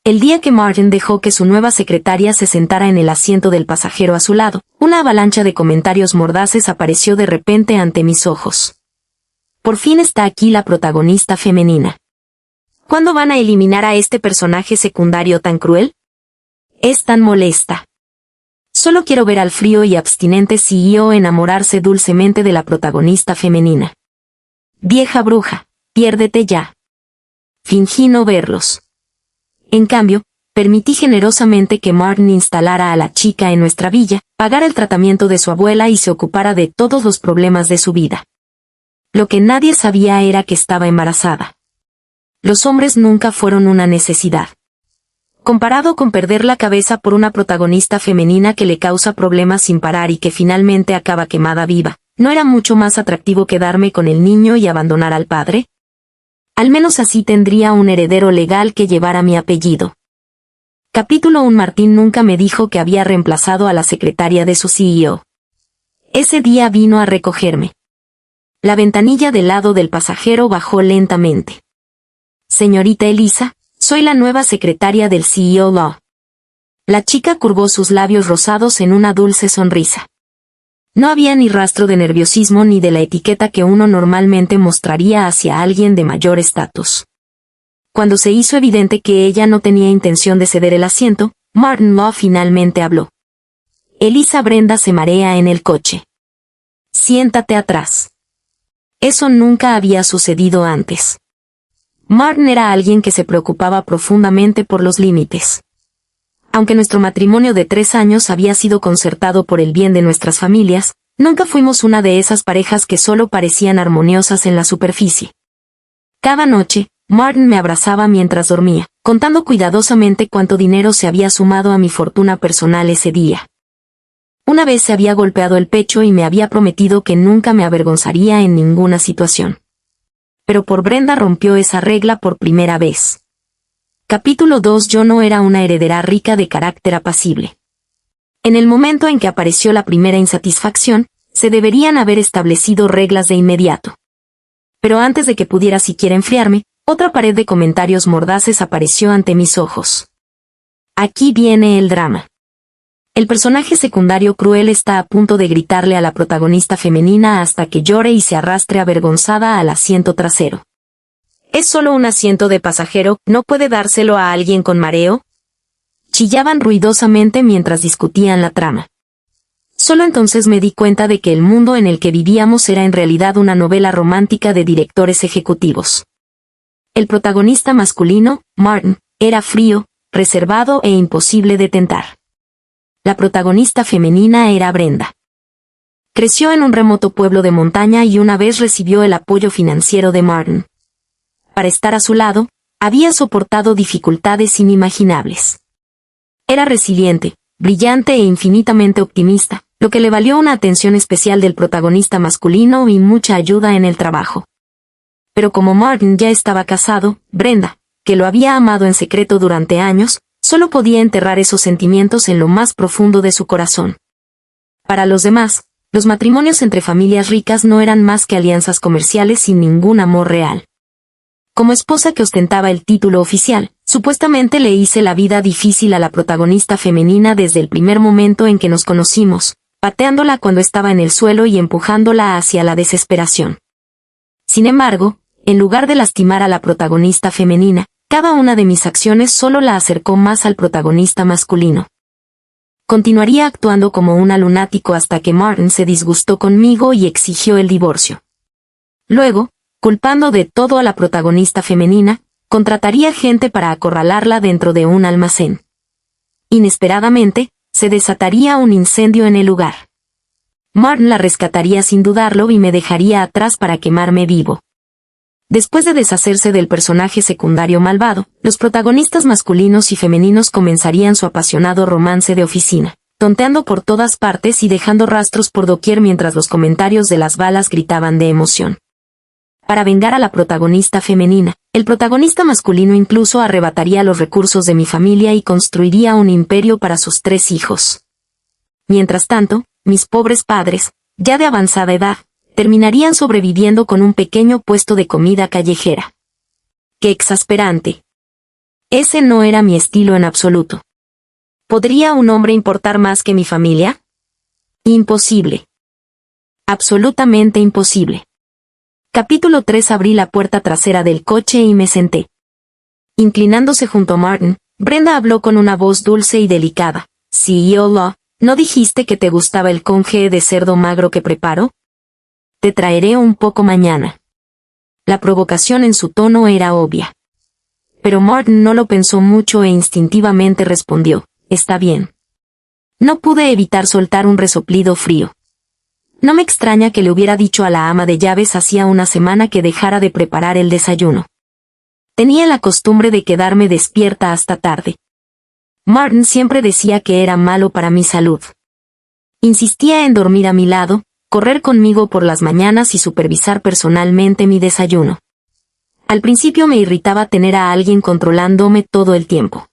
El día que Martin dejó que su nueva secretaria se sentara en el asiento del pasajero a su lado, una avalancha de comentarios mordaces apareció de repente ante mis ojos. Por fin está aquí la protagonista femenina. ¿Cuándo van a eliminar a este personaje secundario tan cruel? Es tan molesta. Solo quiero ver al frío y abstinente CEO enamorarse dulcemente de la protagonista femenina. Vieja bruja, piérdete ya. Fingí no verlos. En cambio, permití generosamente que Martin instalara a la chica en nuestra villa, pagara el tratamiento de su abuela y se ocupara de todos los problemas de su vida. Lo que nadie sabía era que estaba embarazada. Los hombres nunca fueron una necesidad. Comparado con perder la cabeza por una protagonista femenina que le causa problemas sin parar y que finalmente acaba quemada viva, ¿no era mucho más atractivo quedarme con el niño y abandonar al padre? Al menos así tendría un heredero legal que llevara mi apellido. Capítulo 1. Martín nunca me dijo que había reemplazado a la secretaria de su CEO. Ese día vino a recogerme. La ventanilla del lado del pasajero bajó lentamente. Señorita Elisa, soy la nueva secretaria del CEO Law. La chica curvó sus labios rosados en una dulce sonrisa. No había ni rastro de nerviosismo ni de la etiqueta que uno normalmente mostraría hacia alguien de mayor estatus. Cuando se hizo evidente que ella no tenía intención de ceder el asiento, Martin Law finalmente habló. Elisa Brenda se marea en el coche. Siéntate atrás. Eso nunca había sucedido antes. Martin era alguien que se preocupaba profundamente por los límites. Aunque nuestro matrimonio de 3 años había sido concertado por el bien de nuestras familias, nunca fuimos una de esas parejas que solo parecían armoniosas en la superficie. Cada noche, Martin me abrazaba mientras dormía, contando cuidadosamente cuánto dinero se había sumado a mi fortuna personal ese día. Una vez se había golpeado el pecho y me había prometido que nunca me avergonzaría en ninguna situación. Pero por Brenda rompió esa regla por primera vez. Capítulo 2. Yo no era una heredera rica de carácter apacible. En el momento en que apareció la primera insatisfacción, se deberían haber establecido reglas de inmediato. Pero antes de que pudiera siquiera enfriarme, otra pared de comentarios mordaces apareció ante mis ojos. Aquí viene el drama. El personaje secundario cruel está a punto de gritarle a la protagonista femenina hasta que llore y se arrastre avergonzada al asiento trasero. Es solo un asiento de pasajero, ¿no puede dárselo a alguien con mareo? Chillaban ruidosamente mientras discutían la trama. Solo entonces me di cuenta de que el mundo en el que vivíamos era en realidad una novela romántica de directores ejecutivos. El protagonista masculino, Martin, era frío, reservado e imposible de tentar. La protagonista femenina era Brenda. Creció en un remoto pueblo de montaña y una vez recibió el apoyo financiero de Martin. Para estar a su lado, había soportado dificultades inimaginables. Era resiliente, brillante e infinitamente optimista, lo que le valió una atención especial del protagonista masculino y mucha ayuda en el trabajo. Pero como Martin ya estaba casado, Brenda, que lo había amado en secreto durante años, solo podía enterrar esos sentimientos en lo más profundo de su corazón. Para los demás, los matrimonios entre familias ricas no eran más que alianzas comerciales sin ningún amor real. Como esposa que ostentaba el título oficial, supuestamente le hice la vida difícil a la protagonista femenina desde el primer momento en que nos conocimos, pateándola cuando estaba en el suelo y empujándola hacia la desesperación. Sin embargo, en lugar de lastimar a la protagonista femenina, cada una de mis acciones solo la acercó más al protagonista masculino. Continuaría actuando como una lunático hasta que Martin se disgustó conmigo y exigió el divorcio. Luego, culpando de todo a la protagonista femenina, contrataría gente para acorralarla dentro de un almacén. Inesperadamente, se desataría un incendio en el lugar. Martin la rescataría sin dudarlo y me dejaría atrás para quemarme vivo. Después de deshacerse del personaje secundario malvado, los protagonistas masculinos y femeninos comenzarían su apasionado romance de oficina, tonteando por todas partes y dejando rastros por doquier mientras los comentarios de las balas gritaban de emoción. Para vengar a la protagonista femenina, el protagonista masculino incluso arrebataría los recursos de mi familia y construiría un imperio para sus 3 hijos. Mientras tanto, mis pobres padres, ya de avanzada edad, terminarían sobreviviendo con un pequeño puesto de comida callejera. ¡Qué exasperante! Ese no era mi estilo en absoluto. ¿Podría un hombre importar más que mi familia? Imposible. Absolutamente imposible. Capítulo 3. Abrí la puerta trasera del coche y me senté. Inclinándose junto a Martin, Brenda habló con una voz dulce y delicada. CEO Law, ¿no dijiste que te gustaba el congé de cerdo magro que preparo? Te traeré un poco mañana. La provocación en su tono era obvia. Pero Martin no lo pensó mucho e instintivamente respondió, está bien. No pude evitar soltar un resoplido frío. No me extraña que le hubiera dicho a la ama de llaves hacía una semana que dejara de preparar el desayuno. Tenía la costumbre de quedarme despierta hasta tarde. Martin siempre decía que era malo para mi salud. Insistía en dormir a mi lado, correr conmigo por las mañanas y supervisar personalmente mi desayuno. Al principio me irritaba tener a alguien controlándome todo el tiempo.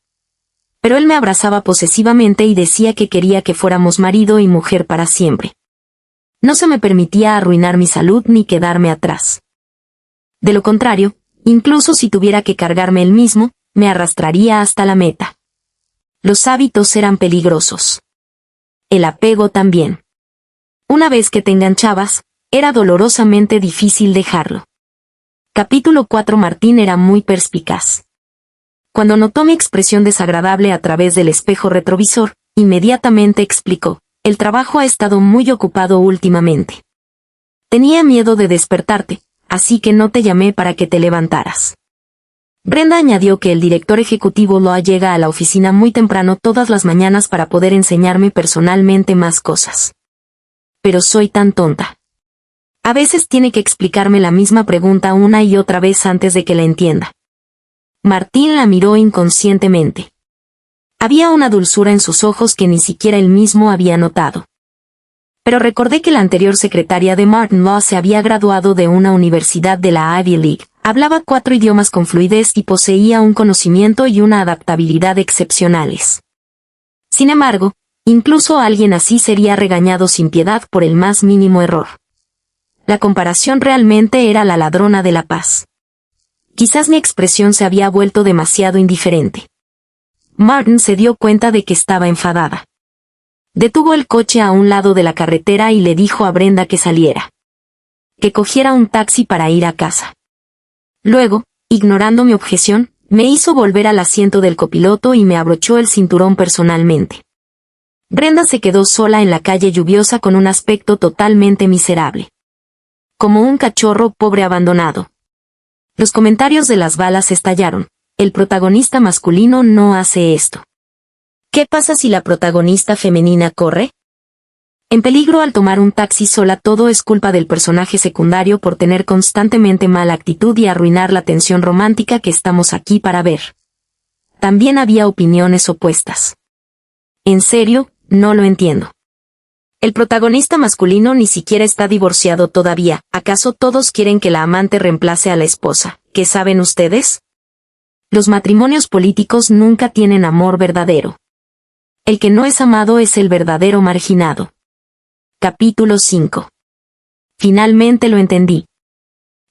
Pero él me abrazaba posesivamente y decía que quería que fuéramos marido y mujer para siempre. No se me permitía arruinar mi salud ni quedarme atrás. De lo contrario, incluso si tuviera que cargarme él mismo, me arrastraría hasta la meta. Los hábitos eran peligrosos. El apego también. Una vez que te enganchabas, era dolorosamente difícil dejarlo. Capítulo 4. Martín era muy perspicaz. Cuando notó mi expresión desagradable a través del espejo retrovisor, inmediatamente explicó, el trabajo ha estado muy ocupado últimamente. Tenía miedo de despertarte, así que no te llamé para que te levantaras. Brenda añadió que el director ejecutivo Law llega a la oficina muy temprano todas las mañanas para poder enseñarme personalmente más cosas. Pero soy tan tonta. A veces tiene que explicarme la misma pregunta una y otra vez antes de que la entienda. Martín la miró inconscientemente. Había una dulzura en sus ojos que ni siquiera él mismo había notado. Pero recordé que la anterior secretaria de Martin Law se había graduado de una universidad de la Ivy League, hablaba 4 idiomas con fluidez y poseía un conocimiento y una adaptabilidad excepcionales. Sin embargo, incluso alguien así sería regañado sin piedad por el más mínimo error. La comparación realmente era la ladrona de la paz. Quizás mi expresión se había vuelto demasiado indiferente. Martin se dio cuenta de que estaba enfadada. Detuvo el coche a un lado de la carretera y le dijo a Brenda que saliera. Que cogiera un taxi para ir a casa. Luego, ignorando mi objeción, me hizo volver al asiento del copiloto y me abrochó el cinturón personalmente. Brenda se quedó sola en la calle lluviosa con un aspecto totalmente miserable. Como un cachorro pobre abandonado. Los comentarios de las balas estallaron. El protagonista masculino no hace esto. ¿Qué pasa si la protagonista femenina corre? En peligro al tomar un taxi sola. Todo es culpa del personaje secundario por tener constantemente mala actitud y arruinar la tensión romántica que estamos aquí para ver. También había opiniones opuestas. En serio, no lo entiendo. El protagonista masculino ni siquiera está divorciado todavía. ¿Acaso todos quieren que la amante reemplace a la esposa? ¿Qué saben ustedes? Los matrimonios políticos nunca tienen amor verdadero. El que no es amado es el verdadero marginado. Capítulo 5. Finalmente lo entendí.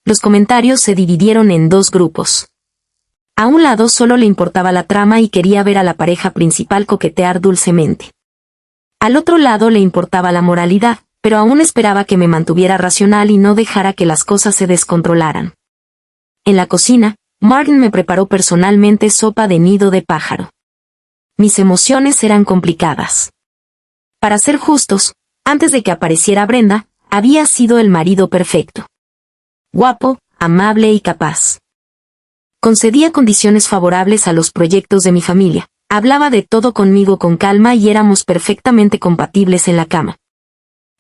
Los comentarios se dividieron en 2 grupos. A un lado solo le importaba la trama y quería ver a la pareja principal coquetear dulcemente. Al otro lado le importaba la moralidad, pero aún esperaba que me mantuviera racional y no dejara que las cosas se descontrolaran. En la cocina, Martin me preparó personalmente sopa de nido de pájaro. Mis emociones eran complicadas. Para ser justos, antes de que apareciera Brenda, había sido el marido perfecto. Guapo, amable y capaz. Concedía condiciones favorables a los proyectos de mi familia, hablaba de todo conmigo con calma y éramos perfectamente compatibles en la cama.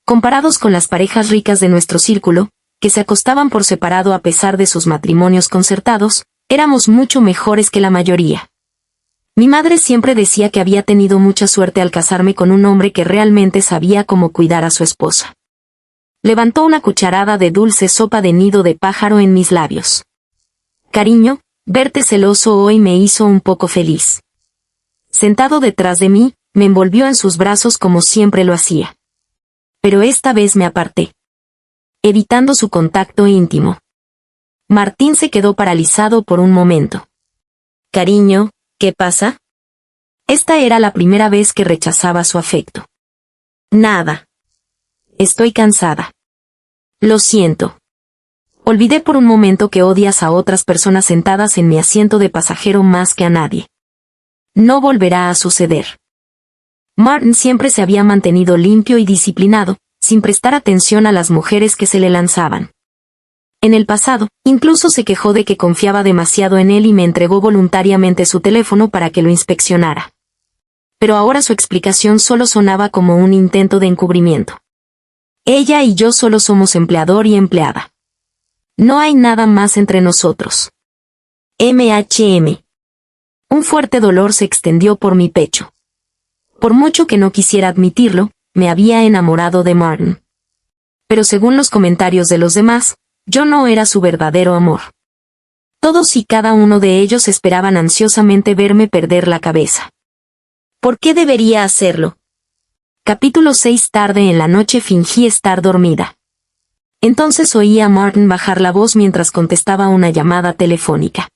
Comparados con las parejas ricas de nuestro círculo, que se acostaban por separado a pesar de sus matrimonios concertados, éramos mucho mejores que la mayoría. Mi madre siempre decía que había tenido mucha suerte al casarme con un hombre que realmente sabía cómo cuidar a su esposa. Levantó una cucharada de dulce sopa de nido de pájaro en mis labios. Cariño, verte celoso hoy me hizo un poco feliz. Sentado detrás de mí, me envolvió en sus brazos como siempre lo hacía. Pero esta vez me aparté, evitando su contacto íntimo. Martín se quedó paralizado por un momento. Cariño, ¿Qué pasa? Esta era la primera vez que rechazaba su afecto. Nada. Estoy cansada. Lo siento. Olvidé por un momento que odias a otras personas sentadas en mi asiento de pasajero más que a nadie. No volverá a suceder. Martin siempre se había mantenido limpio y disciplinado, sin prestar atención a las mujeres que se le lanzaban. En el pasado, incluso se quejó de que confiaba demasiado en él y me entregó voluntariamente su teléfono para que lo inspeccionara. Pero ahora su explicación solo sonaba como un intento de encubrimiento. Ella y yo solo somos empleador y empleada. No hay nada más entre nosotros. MHM. Un fuerte dolor se extendió por mi pecho. Por mucho que no quisiera admitirlo, me había enamorado de Martin. Pero según los comentarios de los demás, yo no era su verdadero amor. Todos y cada uno de ellos esperaban ansiosamente verme perder la cabeza. ¿Por qué debería hacerlo? Capítulo 6. Tarde en la noche fingí estar dormida. Entonces oí a Martin bajar la voz mientras contestaba una llamada telefónica.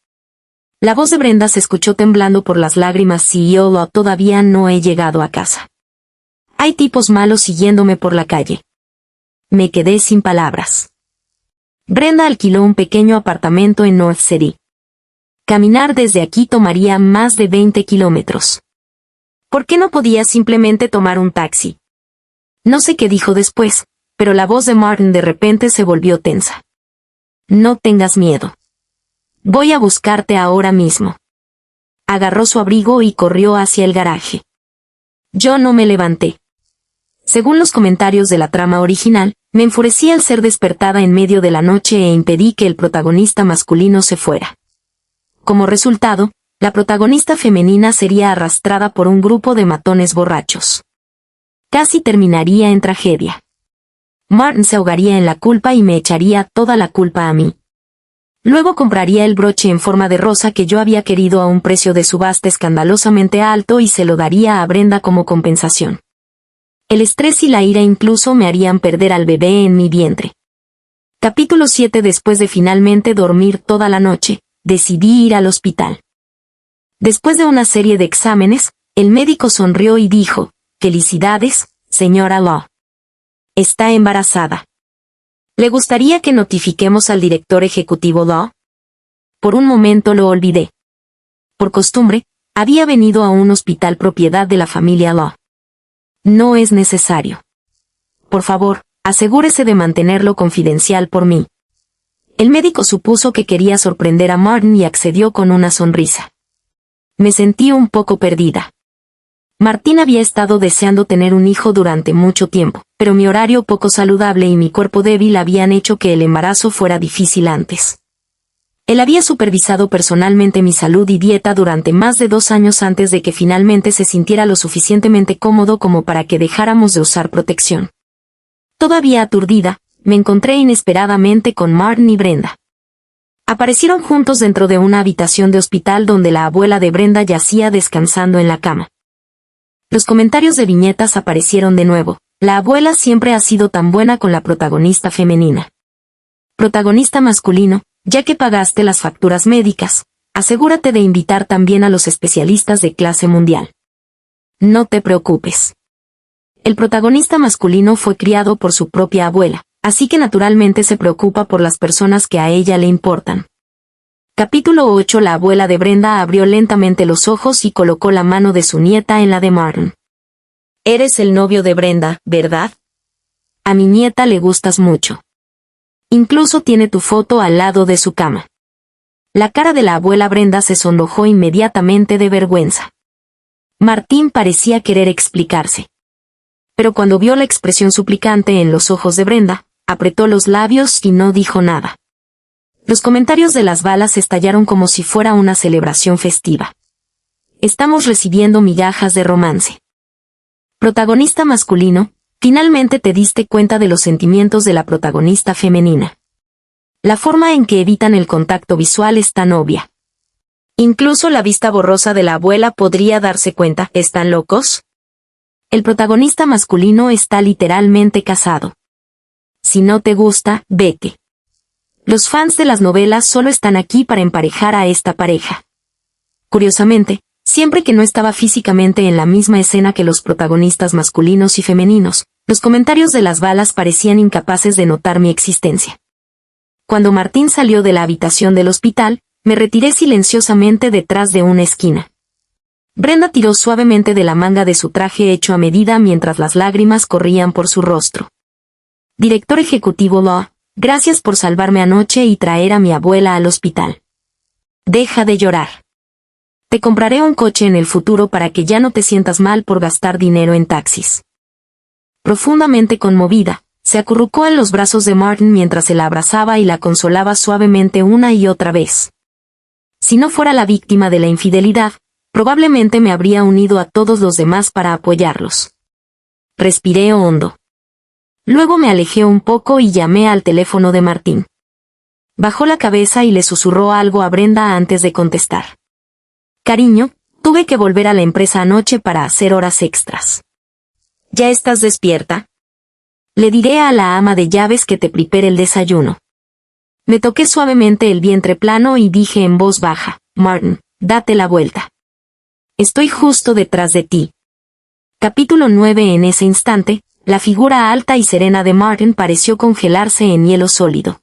La voz de Brenda se escuchó temblando por las lágrimas. CEO, todavía no he llegado a casa. Hay tipos malos siguiéndome por la calle. Me quedé sin palabras. Brenda alquiló un pequeño apartamento en North City. Caminar desde aquí tomaría más de 20 kilómetros. ¿Por qué no podía simplemente tomar un taxi? No sé qué dijo después, pero la voz de Martin de repente se volvió tensa. No tengas miedo. Voy a buscarte ahora mismo. Agarró su abrigo y corrió hacia el garaje. Yo no me levanté. Según los comentarios de la trama original, me enfurecí al ser despertada en medio de la noche e impedí que el protagonista masculino se fuera. Como resultado, la protagonista femenina sería arrastrada por un grupo de matones borrachos. Casi terminaría en tragedia. Martin se ahogaría en la culpa y me echaría toda la culpa a mí. Luego compraría el broche en forma de rosa que yo había querido a un precio de subasta escandalosamente alto y se lo daría a Brenda como compensación. El estrés y la ira incluso me harían perder al bebé en mi vientre. Capítulo 7. Después de finalmente dormir toda la noche, decidí ir al hospital. Después de una serie de exámenes, el médico sonrió y dijo, «Felicidades, señora Law. Está embarazada. ¿Le gustaría que notifiquemos al director ejecutivo Law?» Por un momento lo olvidé. Por costumbre, había venido a un hospital propiedad de la familia Law. No es necesario. Por favor, asegúrese de mantenerlo confidencial por mí. El médico supuso que quería sorprender a Martin y accedió con una sonrisa. Me sentí un poco perdida. Martín había estado deseando tener un hijo durante mucho tiempo, pero mi horario poco saludable y mi cuerpo débil habían hecho que el embarazo fuera difícil antes. Él había supervisado personalmente mi salud y dieta durante más de 2 años antes de que finalmente se sintiera lo suficientemente cómodo como para que dejáramos de usar protección. Todavía aturdida, me encontré inesperadamente con Martin y Brenda. Aparecieron juntos dentro de una habitación de hospital donde la abuela de Brenda yacía descansando en la cama. Los comentarios de viñetas aparecieron de nuevo. La abuela siempre ha sido tan buena con la protagonista femenina. Protagonista masculino, ya que pagaste las facturas médicas, asegúrate de invitar también a los especialistas de clase mundial. No te preocupes. El protagonista masculino fue criado por su propia abuela, así que naturalmente se preocupa por las personas que a ella le importan. Capítulo 8. La abuela de Brenda abrió lentamente los ojos y colocó la mano de su nieta en la de Martin. Eres el novio de Brenda, ¿verdad? A mi nieta le gustas mucho. Incluso tiene tu foto al lado de su cama. La cara de la abuela Brenda se sonrojó inmediatamente de vergüenza. Martín parecía querer explicarse. Pero cuando vio la expresión suplicante en los ojos de Brenda, apretó los labios y no dijo nada. Los comentarios de las balas estallaron como si fuera una celebración festiva. Estamos recibiendo migajas de romance. Protagonista masculino, finalmente te diste cuenta de los sentimientos de la protagonista femenina. La forma en que evitan el contacto visual es tan obvia. Incluso la vista borrosa de la abuela podría darse cuenta. ¿Están locos? El protagonista masculino está literalmente casado. Si no te gusta, vete. Los fans de las novelas solo están aquí para emparejar a esta pareja. Curiosamente, Siempre que no estaba físicamente en la misma escena que los protagonistas masculinos y femeninos, los comentarios de las balas parecían incapaces de notar mi existencia. Cuando Martín salió de la habitación del hospital, me retiré silenciosamente detrás de una esquina. Brenda tiró suavemente de la manga de su traje hecho a medida mientras las lágrimas corrían por su rostro. Director ejecutivo Law, gracias por salvarme anoche y traer a mi abuela al hospital. Deja de llorar. Te compraré un coche en el futuro para que ya no te sientas mal por gastar dinero en taxis. Profundamente conmovida, se acurrucó en los brazos de Martin mientras se la abrazaba y la consolaba suavemente una y otra vez. Si no fuera la víctima de la infidelidad, probablemente me habría unido a todos los demás para apoyarlos. Respiré hondo. Luego me alejé un poco y llamé al teléfono de Martín. Bajó la cabeza y le susurró algo a Brenda antes de contestar. Cariño, tuve que volver a la empresa anoche para hacer horas extras. ¿Ya estás despierta? Le diré a la ama de llaves que te prepare el desayuno. Me toqué suavemente el vientre plano y dije en voz baja, Martin, date la vuelta. Estoy justo detrás de ti. Capítulo 9. En ese instante, la figura alta y serena de Martin pareció congelarse en hielo sólido.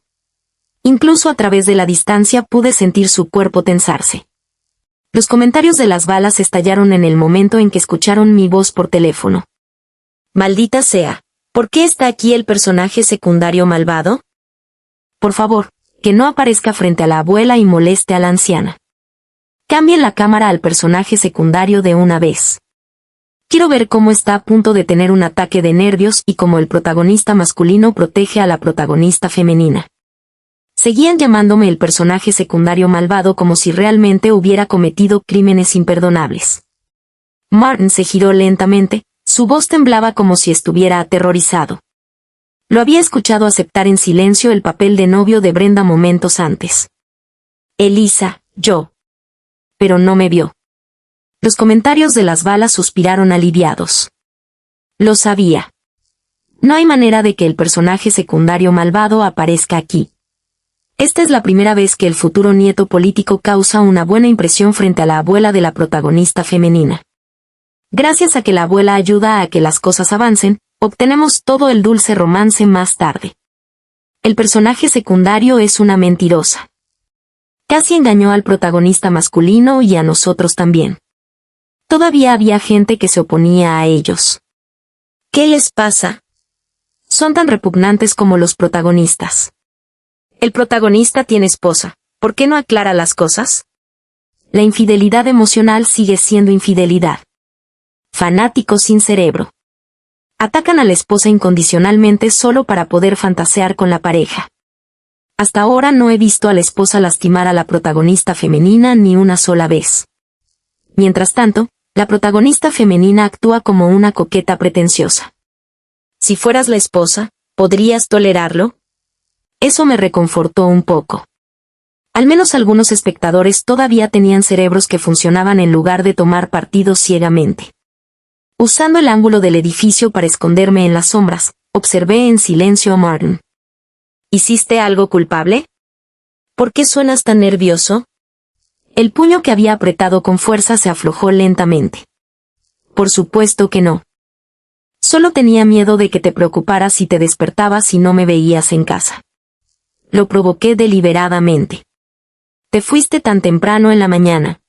Incluso a través de la distancia pude sentir su cuerpo tensarse. Los comentarios de las balas estallaron en el momento en que escucharon mi voz por teléfono. Maldita sea, ¿por qué está aquí el personaje secundario malvado? Por favor, que no aparezca frente a la abuela y moleste a la anciana. Cambien la cámara al personaje secundario de una vez. Quiero ver cómo está a punto de tener un ataque de nervios y cómo el protagonista masculino protege a la protagonista femenina. Seguían llamándome el personaje secundario malvado como si realmente hubiera cometido crímenes imperdonables. Martin se giró lentamente, su voz temblaba como si estuviera aterrorizado. Lo había escuchado aceptar en silencio el papel de novio de Brenda momentos antes. Elisa, yo. Pero no me vio. Los comentarios de las balas suspiraron aliviados. Lo sabía. No hay manera de que el personaje secundario malvado aparezca aquí. Esta es la primera vez que el futuro nieto político causa una buena impresión frente a la abuela de la protagonista femenina. Gracias a que la abuela ayuda a que las cosas avancen, obtenemos todo el dulce romance más tarde. El personaje secundario es una mentirosa. Casi engañó al protagonista masculino y a nosotros también. Todavía había gente que se oponía a ellos. ¿Qué les pasa? Son tan repugnantes como los protagonistas. El protagonista tiene esposa, ¿por qué no aclara las cosas? La infidelidad emocional sigue siendo infidelidad. Fanáticos sin cerebro. Atacan a la esposa incondicionalmente solo para poder fantasear con la pareja. Hasta ahora no he visto a la esposa lastimar a la protagonista femenina ni una sola vez. Mientras tanto, la protagonista femenina actúa como una coqueta pretenciosa. Si fueras la esposa, ¿podrías tolerarlo? Eso me reconfortó un poco. Al menos algunos espectadores todavía tenían cerebros que funcionaban en lugar de tomar partido ciegamente. Usando el ángulo del edificio para esconderme en las sombras, observé en silencio a Martin. ¿Hiciste algo culpable? ¿Por qué suenas tan nervioso? El puño que había apretado con fuerza se aflojó lentamente. Por supuesto que no. Solo tenía miedo de que te preocuparas si te despertabas y no me veías en casa. Lo provoqué deliberadamente. Te fuiste tan temprano en la mañana.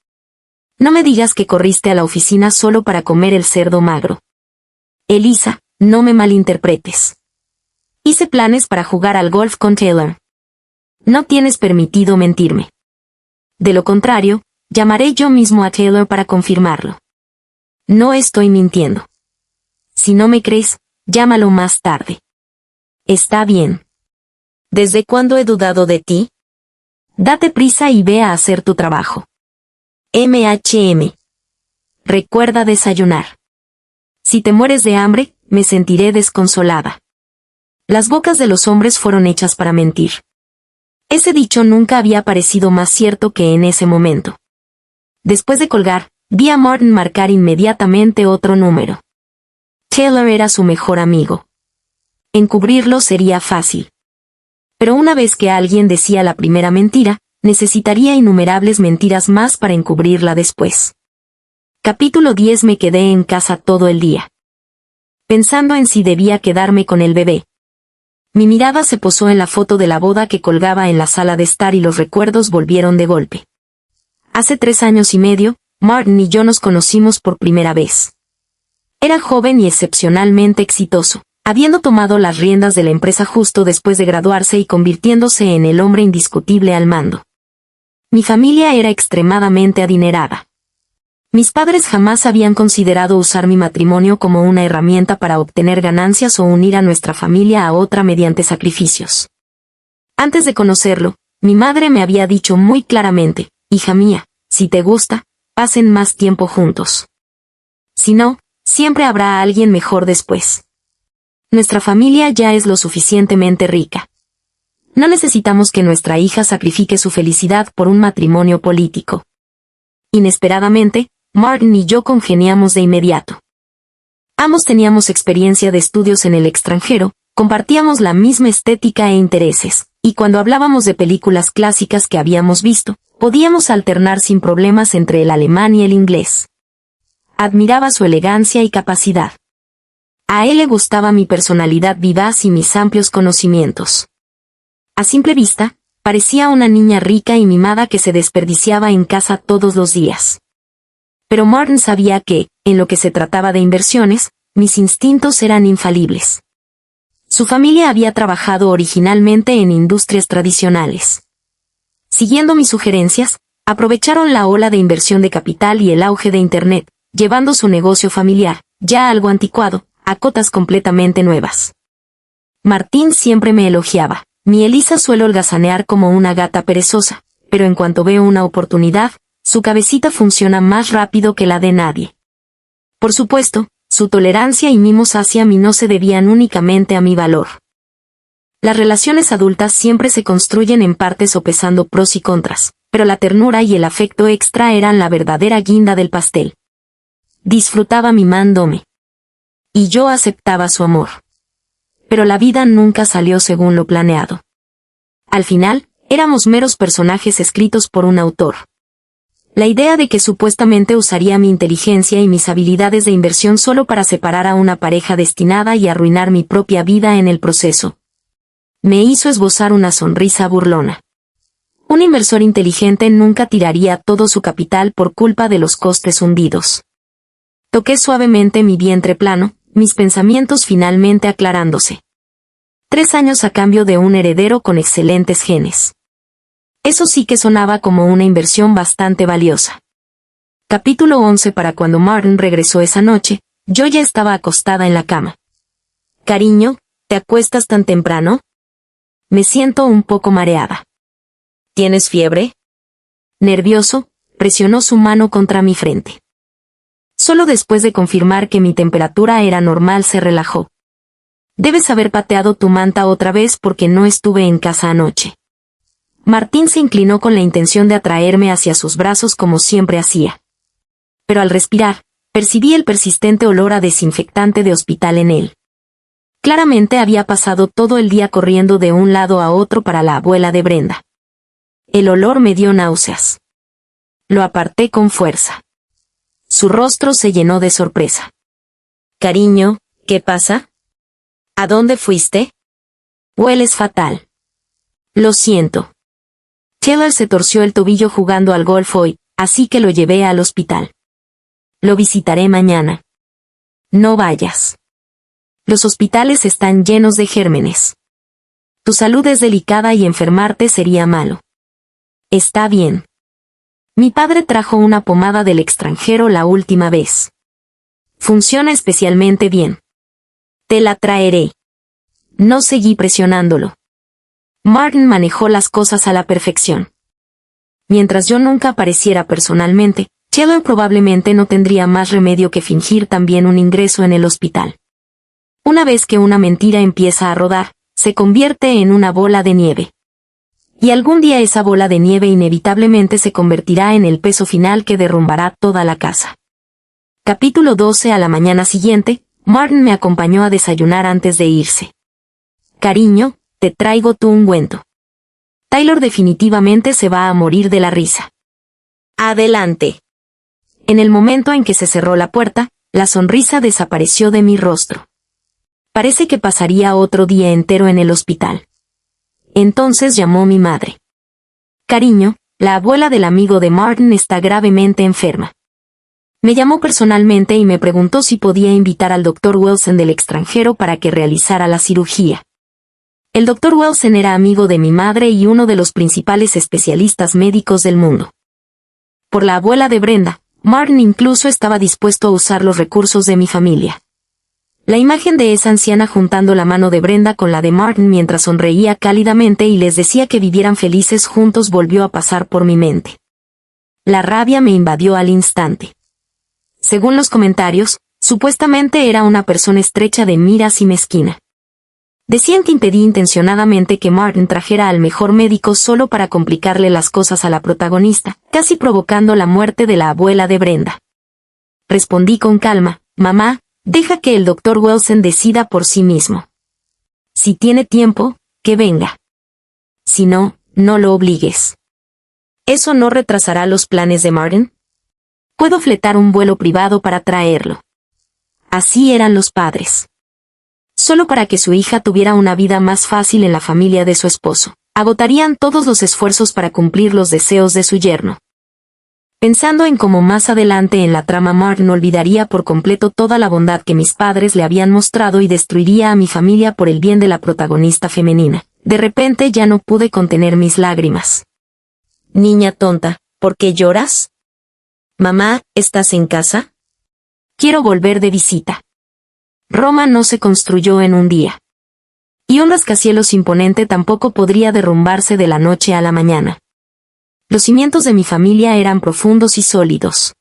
No me digas que corriste a la oficina solo para comer el cerdo magro. Elisa, no me malinterpretes. Hice planes para jugar al golf con Taylor. No tienes permitido mentirme. De lo contrario, llamaré yo mismo a Taylor para confirmarlo. No estoy mintiendo. Si no me crees, llámalo más tarde. Está bien. ¿Desde cuándo he dudado de ti? Date prisa y ve a hacer tu trabajo. MHM. Recuerda desayunar. Si te mueres de hambre, me sentiré desconsolada. Las bocas de los hombres fueron hechas para mentir. Ese dicho nunca había parecido más cierto que en ese momento. Después de colgar, vi a Martin marcar inmediatamente otro número. Taylor era su mejor amigo. Encubrirlo sería fácil. Pero una vez que alguien decía la primera mentira, necesitaría innumerables mentiras más para encubrirla después. Capítulo 10. Me quedé en casa todo el día, pensando en si debía quedarme con el bebé. Mi mirada se posó en la foto de la boda que colgaba en la sala de estar y los recuerdos volvieron de golpe. Hace 3 años y medio, Martin y yo nos conocimos por primera vez. Era joven y excepcionalmente exitoso, habiendo tomado las riendas de la empresa justo después de graduarse y convirtiéndose en el hombre indiscutible al mando. Mi familia era extremadamente adinerada. Mis padres jamás habían considerado usar mi matrimonio como una herramienta para obtener ganancias o unir a nuestra familia a otra mediante sacrificios. Antes de conocerlo, mi madre me había dicho muy claramente: hija mía, si te gusta, pasen más tiempo juntos. Si no, siempre habrá alguien mejor después. Nuestra familia ya es lo suficientemente rica. No necesitamos que nuestra hija sacrifique su felicidad por un matrimonio político. Inesperadamente, Martin y yo congeniamos de inmediato. Ambos teníamos experiencia de estudios en el extranjero, compartíamos la misma estética e intereses, y cuando hablábamos de películas clásicas que habíamos visto, podíamos alternar sin problemas entre el alemán y el inglés. Admiraba su elegancia y capacidad. A él le gustaba mi personalidad vivaz y mis amplios conocimientos. A simple vista, parecía una niña rica y mimada que se desperdiciaba en casa todos los días. Pero Martin sabía que, en lo que se trataba de inversiones, mis instintos eran infalibles. Su familia había trabajado originalmente en industrias tradicionales. Siguiendo mis sugerencias, aprovecharon la ola de inversión de capital y el auge de Internet, llevando su negocio familiar, ya algo anticuado, a cotas completamente nuevas. Martín siempre me elogiaba: mi Elisa suele holgazanear como una gata perezosa, pero en cuanto veo una oportunidad, su cabecita funciona más rápido que la de nadie. Por supuesto, su tolerancia y mimos hacia mí no se debían únicamente a mi valor. Las relaciones adultas siempre se construyen en parte sopesando pros y contras, pero la ternura y el afecto extra eran la verdadera guinda del pastel. Disfrutaba mimándome. Y yo aceptaba su amor. Pero la vida nunca salió según lo planeado. Al final, éramos meros personajes escritos por un autor. La idea de que supuestamente usaría mi inteligencia y mis habilidades de inversión solo para separar a una pareja destinada y arruinar mi propia vida en el proceso, me hizo esbozar una sonrisa burlona. Un inversor inteligente nunca tiraría todo su capital por culpa de los costes hundidos. Toqué suavemente mi vientre plano, mis pensamientos finalmente aclarándose. 3 años a cambio de un heredero con excelentes genes. Eso sí que sonaba como una inversión bastante valiosa. Capítulo 11. Para cuando Martin regresó esa noche, yo ya estaba acostada en la cama. Cariño, ¿te acuestas tan temprano? Me siento un poco mareada. ¿Tienes fiebre? Nervioso, presionó su mano contra mi frente. Solo después de confirmar que mi temperatura era normal se relajó. Debes haber pateado tu manta otra vez porque no estuve en casa anoche. Martín se inclinó con la intención de atraerme hacia sus brazos como siempre hacía. Pero al respirar, percibí el persistente olor a desinfectante de hospital en él. Claramente había pasado todo el día corriendo de un lado a otro para la abuela de Brenda. El olor me dio náuseas. Lo aparté con fuerza. Su rostro se llenó de sorpresa. Cariño, ¿qué pasa? ¿A dónde fuiste? Hueles fatal. Lo siento. Taylor se torció el tobillo jugando al golf hoy, así que lo llevé al hospital. Lo visitaré mañana. No vayas. Los hospitales están llenos de gérmenes. Tu salud es delicada y enfermarte sería malo. Está bien. Mi padre trajo una pomada del extranjero la última vez. Funciona especialmente bien. Te la traeré. No seguí presionándolo. Martin manejó las cosas a la perfección. Mientras yo nunca apareciera personalmente, Taylor probablemente no tendría más remedio que fingir también un ingreso en el hospital. Una vez que una mentira empieza a rodar, se convierte en una bola de nieve. Y algún día esa bola de nieve inevitablemente se convertirá en el peso final que derrumbará toda la casa. Capítulo 12. A la mañana siguiente, Martin me acompañó a desayunar antes de irse. Cariño, te traigo tu ungüento. Taylor definitivamente se va a morir de la risa. Adelante. En el momento en que se cerró la puerta, la sonrisa desapareció de mi rostro. Parece que pasaría otro día entero en el hospital. Entonces llamó mi madre. Cariño, la abuela del amigo de Martin está gravemente enferma. Me llamó personalmente y me preguntó si podía invitar al Dr. Wilson del extranjero para que realizara la cirugía. El Dr. Wilson era amigo de mi madre y uno de los principales especialistas médicos del mundo. Por la abuela de Brenda, Martin incluso estaba dispuesto a usar los recursos de mi familia. La imagen de esa anciana juntando la mano de Brenda con la de Martin mientras sonreía cálidamente y les decía que vivieran felices juntos volvió a pasar por mi mente. La rabia me invadió al instante. Según los comentarios, supuestamente era una persona estrecha de miras y mezquina. Decían que impedí intencionadamente que Martin trajera al mejor médico solo para complicarle las cosas a la protagonista, casi provocando la muerte de la abuela de Brenda. Respondí con calma, mamá, deja que el Dr. Wilson decida por sí mismo. Si tiene tiempo, que venga. Si no, no lo obligues. ¿Eso no retrasará los planes de Martin? Puedo fletar un vuelo privado para traerlo. Así eran los padres. Solo para que su hija tuviera una vida más fácil en la familia de su esposo, agotarían todos los esfuerzos para cumplir los deseos de su yerno. Pensando en cómo más adelante en la trama Martin olvidaría por completo toda la bondad que mis padres le habían mostrado y destruiría a mi familia por el bien de la protagonista femenina, de repente ya no pude contener mis lágrimas. Niña tonta, ¿por qué lloras? Mamá, ¿estás en casa? Quiero volver de visita. Roma no se construyó en un día. Y un rascacielos imponente tampoco podría derrumbarse de la noche a la mañana. Los cimientos de mi familia eran profundos y sólidos.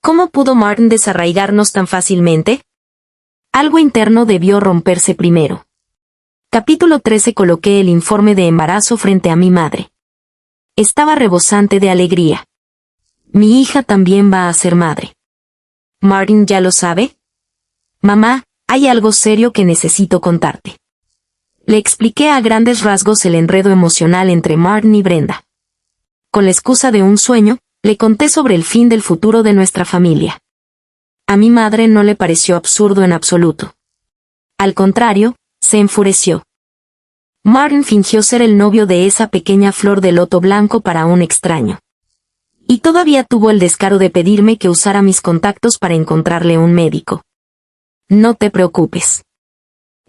¿Cómo pudo Martin desarraigarnos tan fácilmente? Algo interno debió romperse primero. Capítulo 13. Coloqué el informe de embarazo frente a mi madre. Estaba rebosante de alegría. Mi hija también va a ser madre. ¿Martin ya lo sabe? Mamá, hay algo serio que necesito contarte. Le expliqué a grandes rasgos el enredo emocional entre Martin y Brenda. Con la excusa de un sueño, le conté sobre el fin del futuro de nuestra familia. A mi madre no le pareció absurdo en absoluto. Al contrario, se enfureció. Martin fingió ser el novio de esa pequeña flor de loto blanco para un extraño. Y todavía tuvo el descaro de pedirme que usara mis contactos para encontrarle un médico. No te preocupes.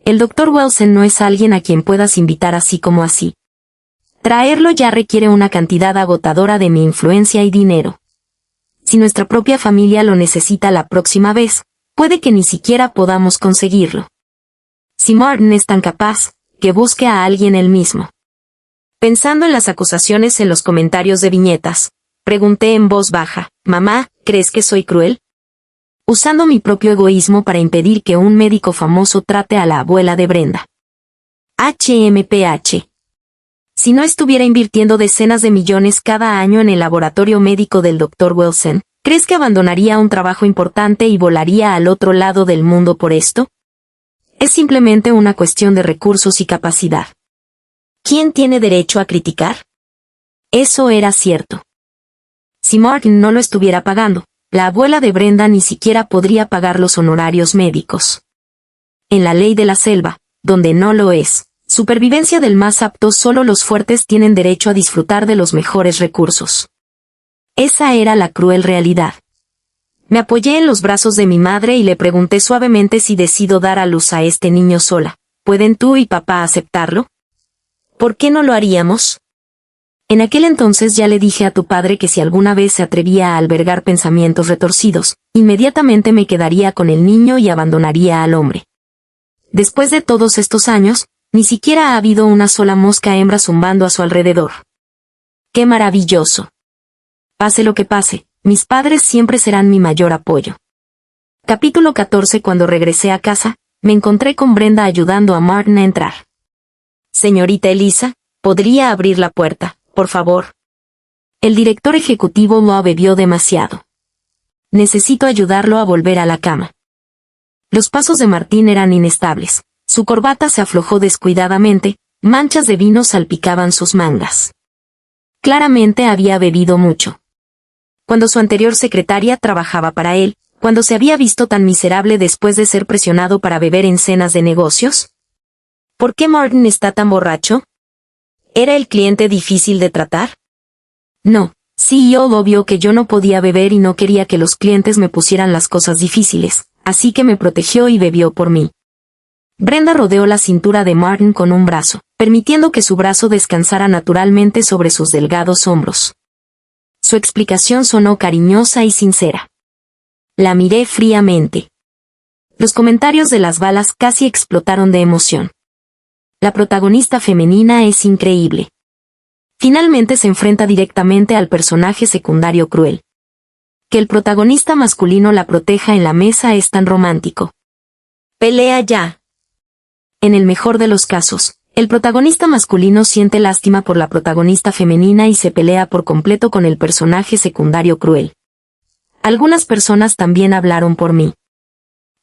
El Dr. Wilson no es alguien a quien puedas invitar así como así. Traerlo ya requiere una cantidad agotadora de mi influencia y dinero. Si nuestra propia familia lo necesita la próxima vez, puede que ni siquiera podamos conseguirlo. Si Martin es tan capaz, que busque a alguien él mismo. Pensando en las acusaciones en los comentarios de viñetas, pregunté en voz baja, mamá, ¿crees que soy cruel? Usando mi propio egoísmo para impedir que un médico famoso trate a la abuela de Brenda. HMPH. Si no estuviera invirtiendo decenas de millones cada año en el laboratorio médico del Dr. Wilson, ¿crees que abandonaría un trabajo importante y volaría al otro lado del mundo por esto? Es simplemente una cuestión de recursos y capacidad. ¿Quién tiene derecho a criticar? Eso era cierto. Si Martin no lo estuviera pagando, la abuela de Brenda ni siquiera podría pagar los honorarios médicos. En la ley de la selva, donde no lo es, supervivencia del más apto, solo los fuertes tienen derecho a disfrutar de los mejores recursos. Esa era la cruel realidad. Me apoyé en los brazos de mi madre y le pregunté suavemente si decido dar a luz a este niño sola. ¿Pueden tú y papá aceptarlo? ¿Por qué no lo haríamos? En aquel entonces ya le dije a tu padre que si alguna vez se atrevía a albergar pensamientos retorcidos, inmediatamente me quedaría con el niño y abandonaría al hombre. Después de todos estos años, ni siquiera ha habido una sola mosca hembra zumbando a su alrededor. ¡Qué maravilloso! Pase lo que pase, mis padres siempre serán mi mayor apoyo. Capítulo 14. Cuando regresé a casa, me encontré con Brenda ayudando a Martin a entrar. Señorita Elisa, ¿podría abrir la puerta, por favor? El director ejecutivo lo bebió demasiado. Necesito ayudarlo a volver a la cama. Los pasos de Martín eran inestables. Su corbata se aflojó descuidadamente, manchas de vino salpicaban sus mangas. Claramente había bebido mucho. cuando su anterior secretaria trabajaba para él, cuando se había visto tan miserable después de ser presionado para beber en cenas de negocios? ¿Por qué Martin está tan borracho? ¿Era el cliente difícil de tratar? No, sí, obvio que yo no podía beber y no quería que los clientes me pusieran las cosas difíciles, así que me protegió y bebió por mí. Brenda rodeó la cintura de Martin con un brazo, permitiendo que su brazo descansara naturalmente sobre sus delgados hombros. Su explicación sonó cariñosa y sincera. La miré fríamente. Los comentarios de las balas casi explotaron de emoción. La protagonista femenina es increíble. Finalmente se enfrenta directamente al personaje secundario cruel. Que el protagonista masculino la proteja en la mesa es tan romántico. ¡Pelea ya! En el mejor de los casos, el protagonista masculino siente lástima por la protagonista femenina y se pelea por completo con el personaje secundario cruel. Algunas personas también hablaron por mí.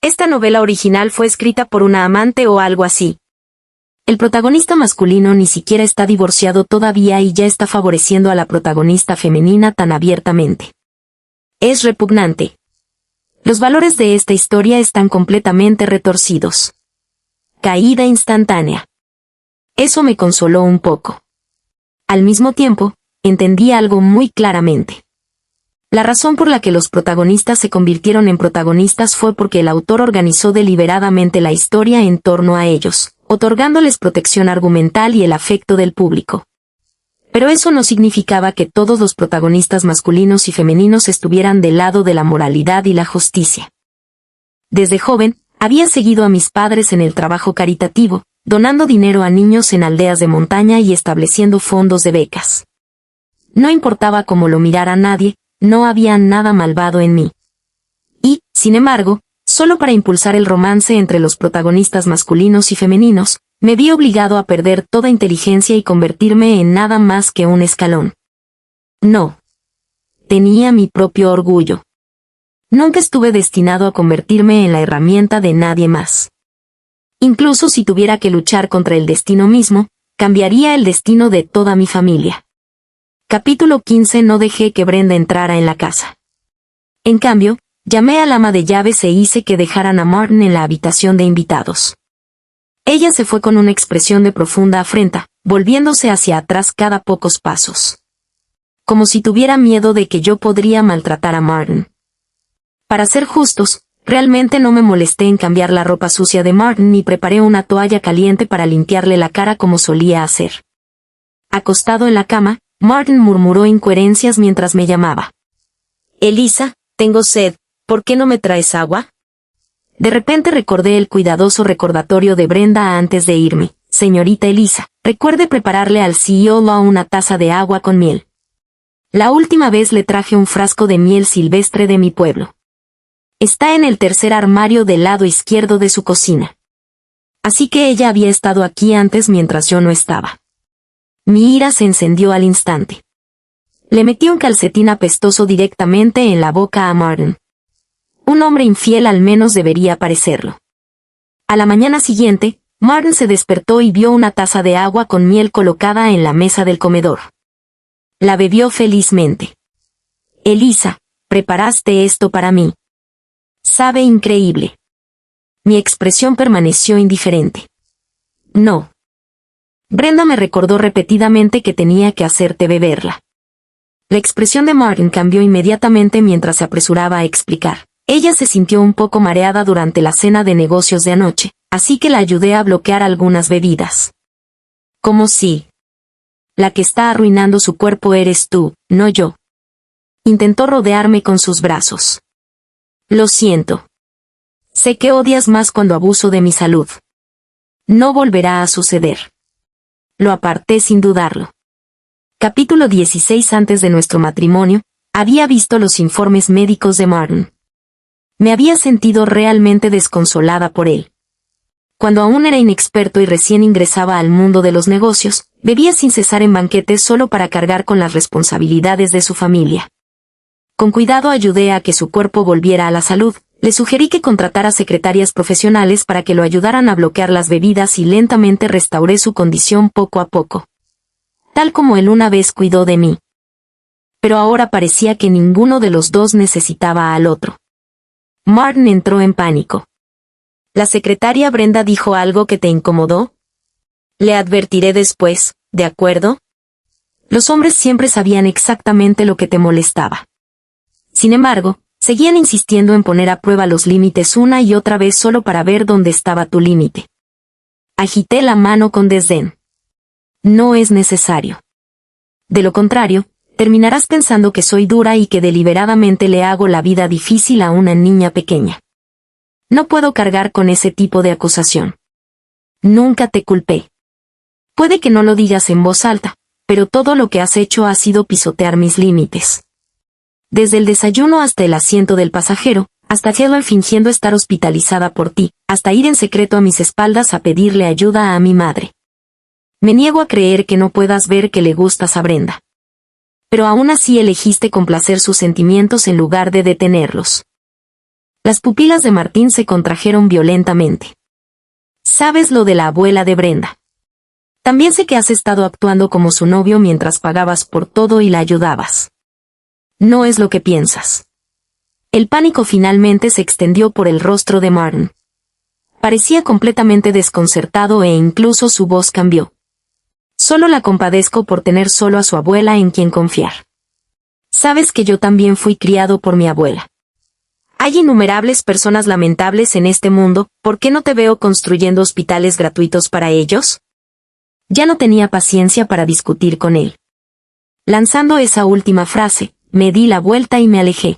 Esta novela original fue escrita por una amante o algo así. El protagonista masculino ni siquiera está divorciado todavía y ya está favoreciendo a la protagonista femenina tan abiertamente. Es repugnante. Los valores de esta historia están completamente retorcidos. Caída instantánea. Eso me consoló un poco. Al mismo tiempo, entendí algo muy claramente. La razón por la que los protagonistas se convirtieron en protagonistas fue porque el autor organizó deliberadamente la historia en torno a ellos, otorgándoles protección argumental y el afecto del público. Pero eso no significaba que todos los protagonistas masculinos y femeninos estuvieran del lado de la moralidad y la justicia. Desde joven, había seguido a mis padres en el trabajo caritativo, donando dinero a niños en aldeas de montaña y estableciendo fondos de becas. No importaba cómo lo mirara nadie, no había nada malvado en mí. Y, sin embargo, solo para impulsar el romance entre los protagonistas masculinos y femeninos, me vi obligado a perder toda inteligencia y convertirme en nada más que un escalón. No. Tenía mi propio orgullo. Nunca estuve destinado a convertirme en la herramienta de nadie más. Incluso si tuviera que luchar contra el destino mismo, cambiaría el destino de toda mi familia. Capítulo 15. No dejé que Brenda entrara en la casa. En cambio, llamé al ama de llaves e hice que dejaran a Martin en la habitación de invitados. Ella se fue con una expresión de profunda afrenta, volviéndose hacia atrás cada pocos pasos. Como si tuviera miedo de que yo podría maltratar a Martin. Para ser justos, realmente no me molesté en cambiar la ropa sucia de Martin ni preparé una toalla caliente para limpiarle la cara como solía hacer. Acostado en la cama, Martin murmuró incoherencias mientras me llamaba. Elisa, tengo sed, ¿por qué no me traes agua? De repente recordé el cuidadoso recordatorio de Brenda antes de irme. Señorita Elisa, recuerde prepararle al CEO una taza de agua con miel. La última vez le traje un frasco de miel silvestre de mi pueblo. Está en el tercer armario del lado izquierdo de su cocina. Así que ella había estado aquí antes mientras yo no estaba. Mi ira se encendió al instante. Le metí un calcetín apestoso directamente en la boca a Martin. Un hombre infiel al menos debería parecerlo. A la mañana siguiente, Martin se despertó y vio una taza de agua con miel colocada en la mesa del comedor. La bebió felizmente. Elisa, preparaste esto para mí. Sabe increíble. Mi expresión permaneció indiferente. No. Brenda me recordó repetidamente que tenía que hacerte beberla. La expresión de Martin cambió inmediatamente mientras se apresuraba a explicar. Ella se sintió un poco mareada durante la cena de negocios de anoche, así que la ayudé a bloquear algunas bebidas. Como si. La que está arruinando su cuerpo eres tú, no yo. Intentó rodearme con sus brazos. Lo siento. Sé que odias más cuando abuso de mi salud. No volverá a suceder. Lo aparté sin dudarlo. Capítulo 16. Antes de nuestro matrimonio, había visto los informes médicos de Martin. Me había sentido realmente desconsolada por él. Cuando aún era inexperto y recién ingresaba al mundo de los negocios, bebía sin cesar en banquetes solo para cargar con las responsabilidades de su familia. Con cuidado ayudé a que su cuerpo volviera a la salud, le sugerí que contratara secretarias profesionales para que lo ayudaran a bloquear las bebidas y lentamente restauré su condición poco a poco. Tal como él una vez cuidó de mí. pero ahora parecía que ninguno de los dos necesitaba al otro. Martin entró en pánico. ¿La secretaria Brenda dijo algo que te incomodó? Le advertiré después, ¿de acuerdo? Los hombres siempre sabían exactamente lo que te molestaba. Sin embargo, seguían insistiendo en poner a prueba los límites una y otra vez solo para ver dónde estaba tu límite. Agité la mano con desdén. No es necesario. De lo contrario, terminarás pensando que soy dura y que deliberadamente le hago la vida difícil a una niña pequeña. No puedo cargar con ese tipo de acusación. Nunca te culpé. Puede que no lo digas en voz alta, pero todo lo que has hecho ha sido pisotear mis límites. Desde el desayuno hasta el asiento del pasajero, hasta Heather fingiendo estar hospitalizada por ti, hasta ir en secreto a mis espaldas a pedirle ayuda a mi madre. Me niego a creer que no puedas ver que le gustas a Brenda. Pero aún así elegiste complacer sus sentimientos en lugar de detenerlos. Las pupilas de Martín se contrajeron violentamente. ¿Sabes lo de la abuela de Brenda? También sé que has estado actuando como su novio mientras pagabas por todo y la ayudabas. No es lo que piensas. El pánico finalmente se extendió por el rostro de Martin. Parecía completamente desconcertado e incluso su voz cambió. Solo la compadezco por tener solo a su abuela en quien confiar. Sabes que yo también fui criado por mi abuela. Hay innumerables personas lamentables en este mundo, ¿por qué no te veo construyendo hospitales gratuitos para ellos? Ya no tenía paciencia para discutir con él. Lanzando esa última frase, me di la vuelta y me alejé.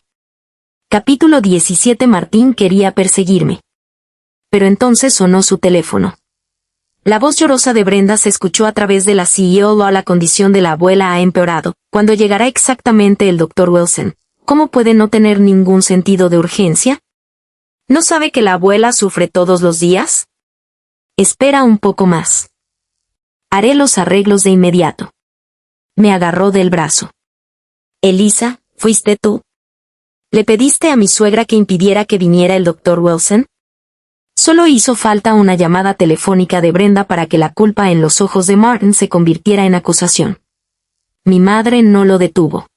Capítulo 17. Martín quería perseguirme. Pero entonces sonó su teléfono. La voz llorosa de Brenda se escuchó a través de la CEO. La condición de la abuela ha empeorado. ¿Cuándo llegará exactamente el Dr. Wilson? ¿Cómo puede no tener ningún sentido de urgencia? ¿No sabe que la abuela sufre todos los días? Espera un poco más. Haré los arreglos de inmediato. Me agarró del brazo. Elisa, ¿fuiste tú? ¿Le pediste a mi suegra que impidiera que viniera el Dr. Wilson? Solo hizo falta una llamada telefónica de Brenda para que la culpa en los ojos de Martin se convirtiera en acusación. Mi madre no lo detuvo.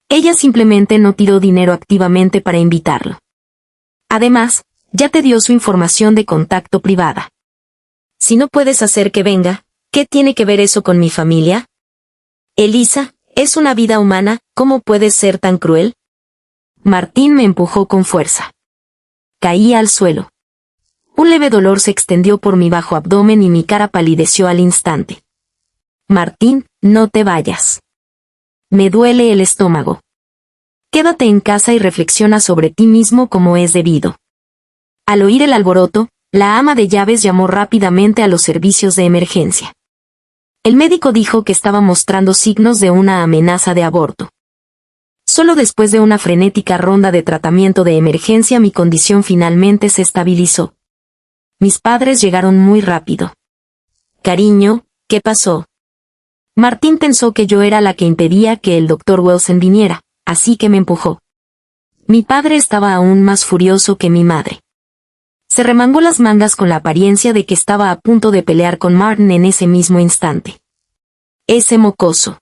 Ella simplemente no tiró dinero activamente para invitarlo. Además, ya te dio su información de contacto privada. Si no puedes hacer que venga, ¿qué tiene que ver eso con mi familia? Elisa, es una vida humana, ¿cómo puedes ser tan cruel? Martín me empujó con fuerza. Caí al suelo. Un leve dolor se extendió por mi bajo abdomen y mi cara palideció al instante. Martín, no te vayas. Me duele el estómago. Quédate en casa y reflexiona sobre ti mismo como es debido. Al oír el alboroto, la ama de llaves llamó rápidamente a los servicios de emergencia. El médico dijo que estaba mostrando signos de una amenaza de aborto. Solo después de una frenética ronda de tratamiento de emergencia mi condición finalmente se estabilizó. Mis padres llegaron muy rápido. Cariño, ¿qué pasó? Martín pensó que yo era la que impedía que el Dr. Wilson viniera, así que me empujó. Mi padre estaba aún más furioso que mi madre. Se remangó las mangas con la apariencia de que estaba a punto de pelear con Martin en ese mismo instante. Ese mocoso.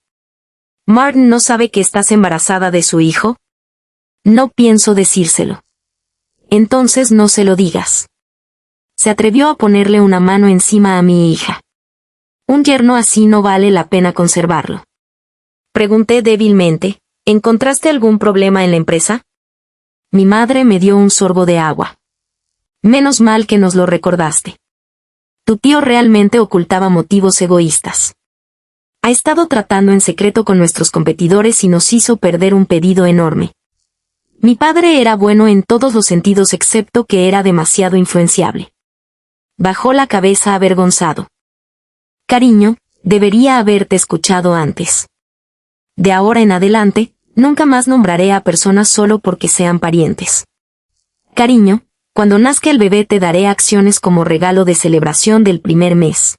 ¿Martin no sabe que estás embarazada de su hijo? No pienso decírselo. Entonces no se lo digas. Se atrevió a ponerle una mano encima a mi hija. Un yerno así no vale la pena conservarlo. Pregunté débilmente, ¿encontraste algún problema en la empresa? Mi madre me dio un sorbo de agua. Menos mal que nos lo recordaste. Tu tío realmente ocultaba motivos egoístas. Ha estado tratando en secreto con nuestros competidores y nos hizo perder un pedido enorme. Mi padre era bueno en todos los sentidos excepto que era demasiado influenciable. Bajó la cabeza avergonzado. Cariño, debería haberte escuchado antes. De ahora en adelante, nunca más nombraré a personas solo porque sean parientes. Cariño, cuando nazca el bebé te daré acciones como regalo de celebración del primer mes.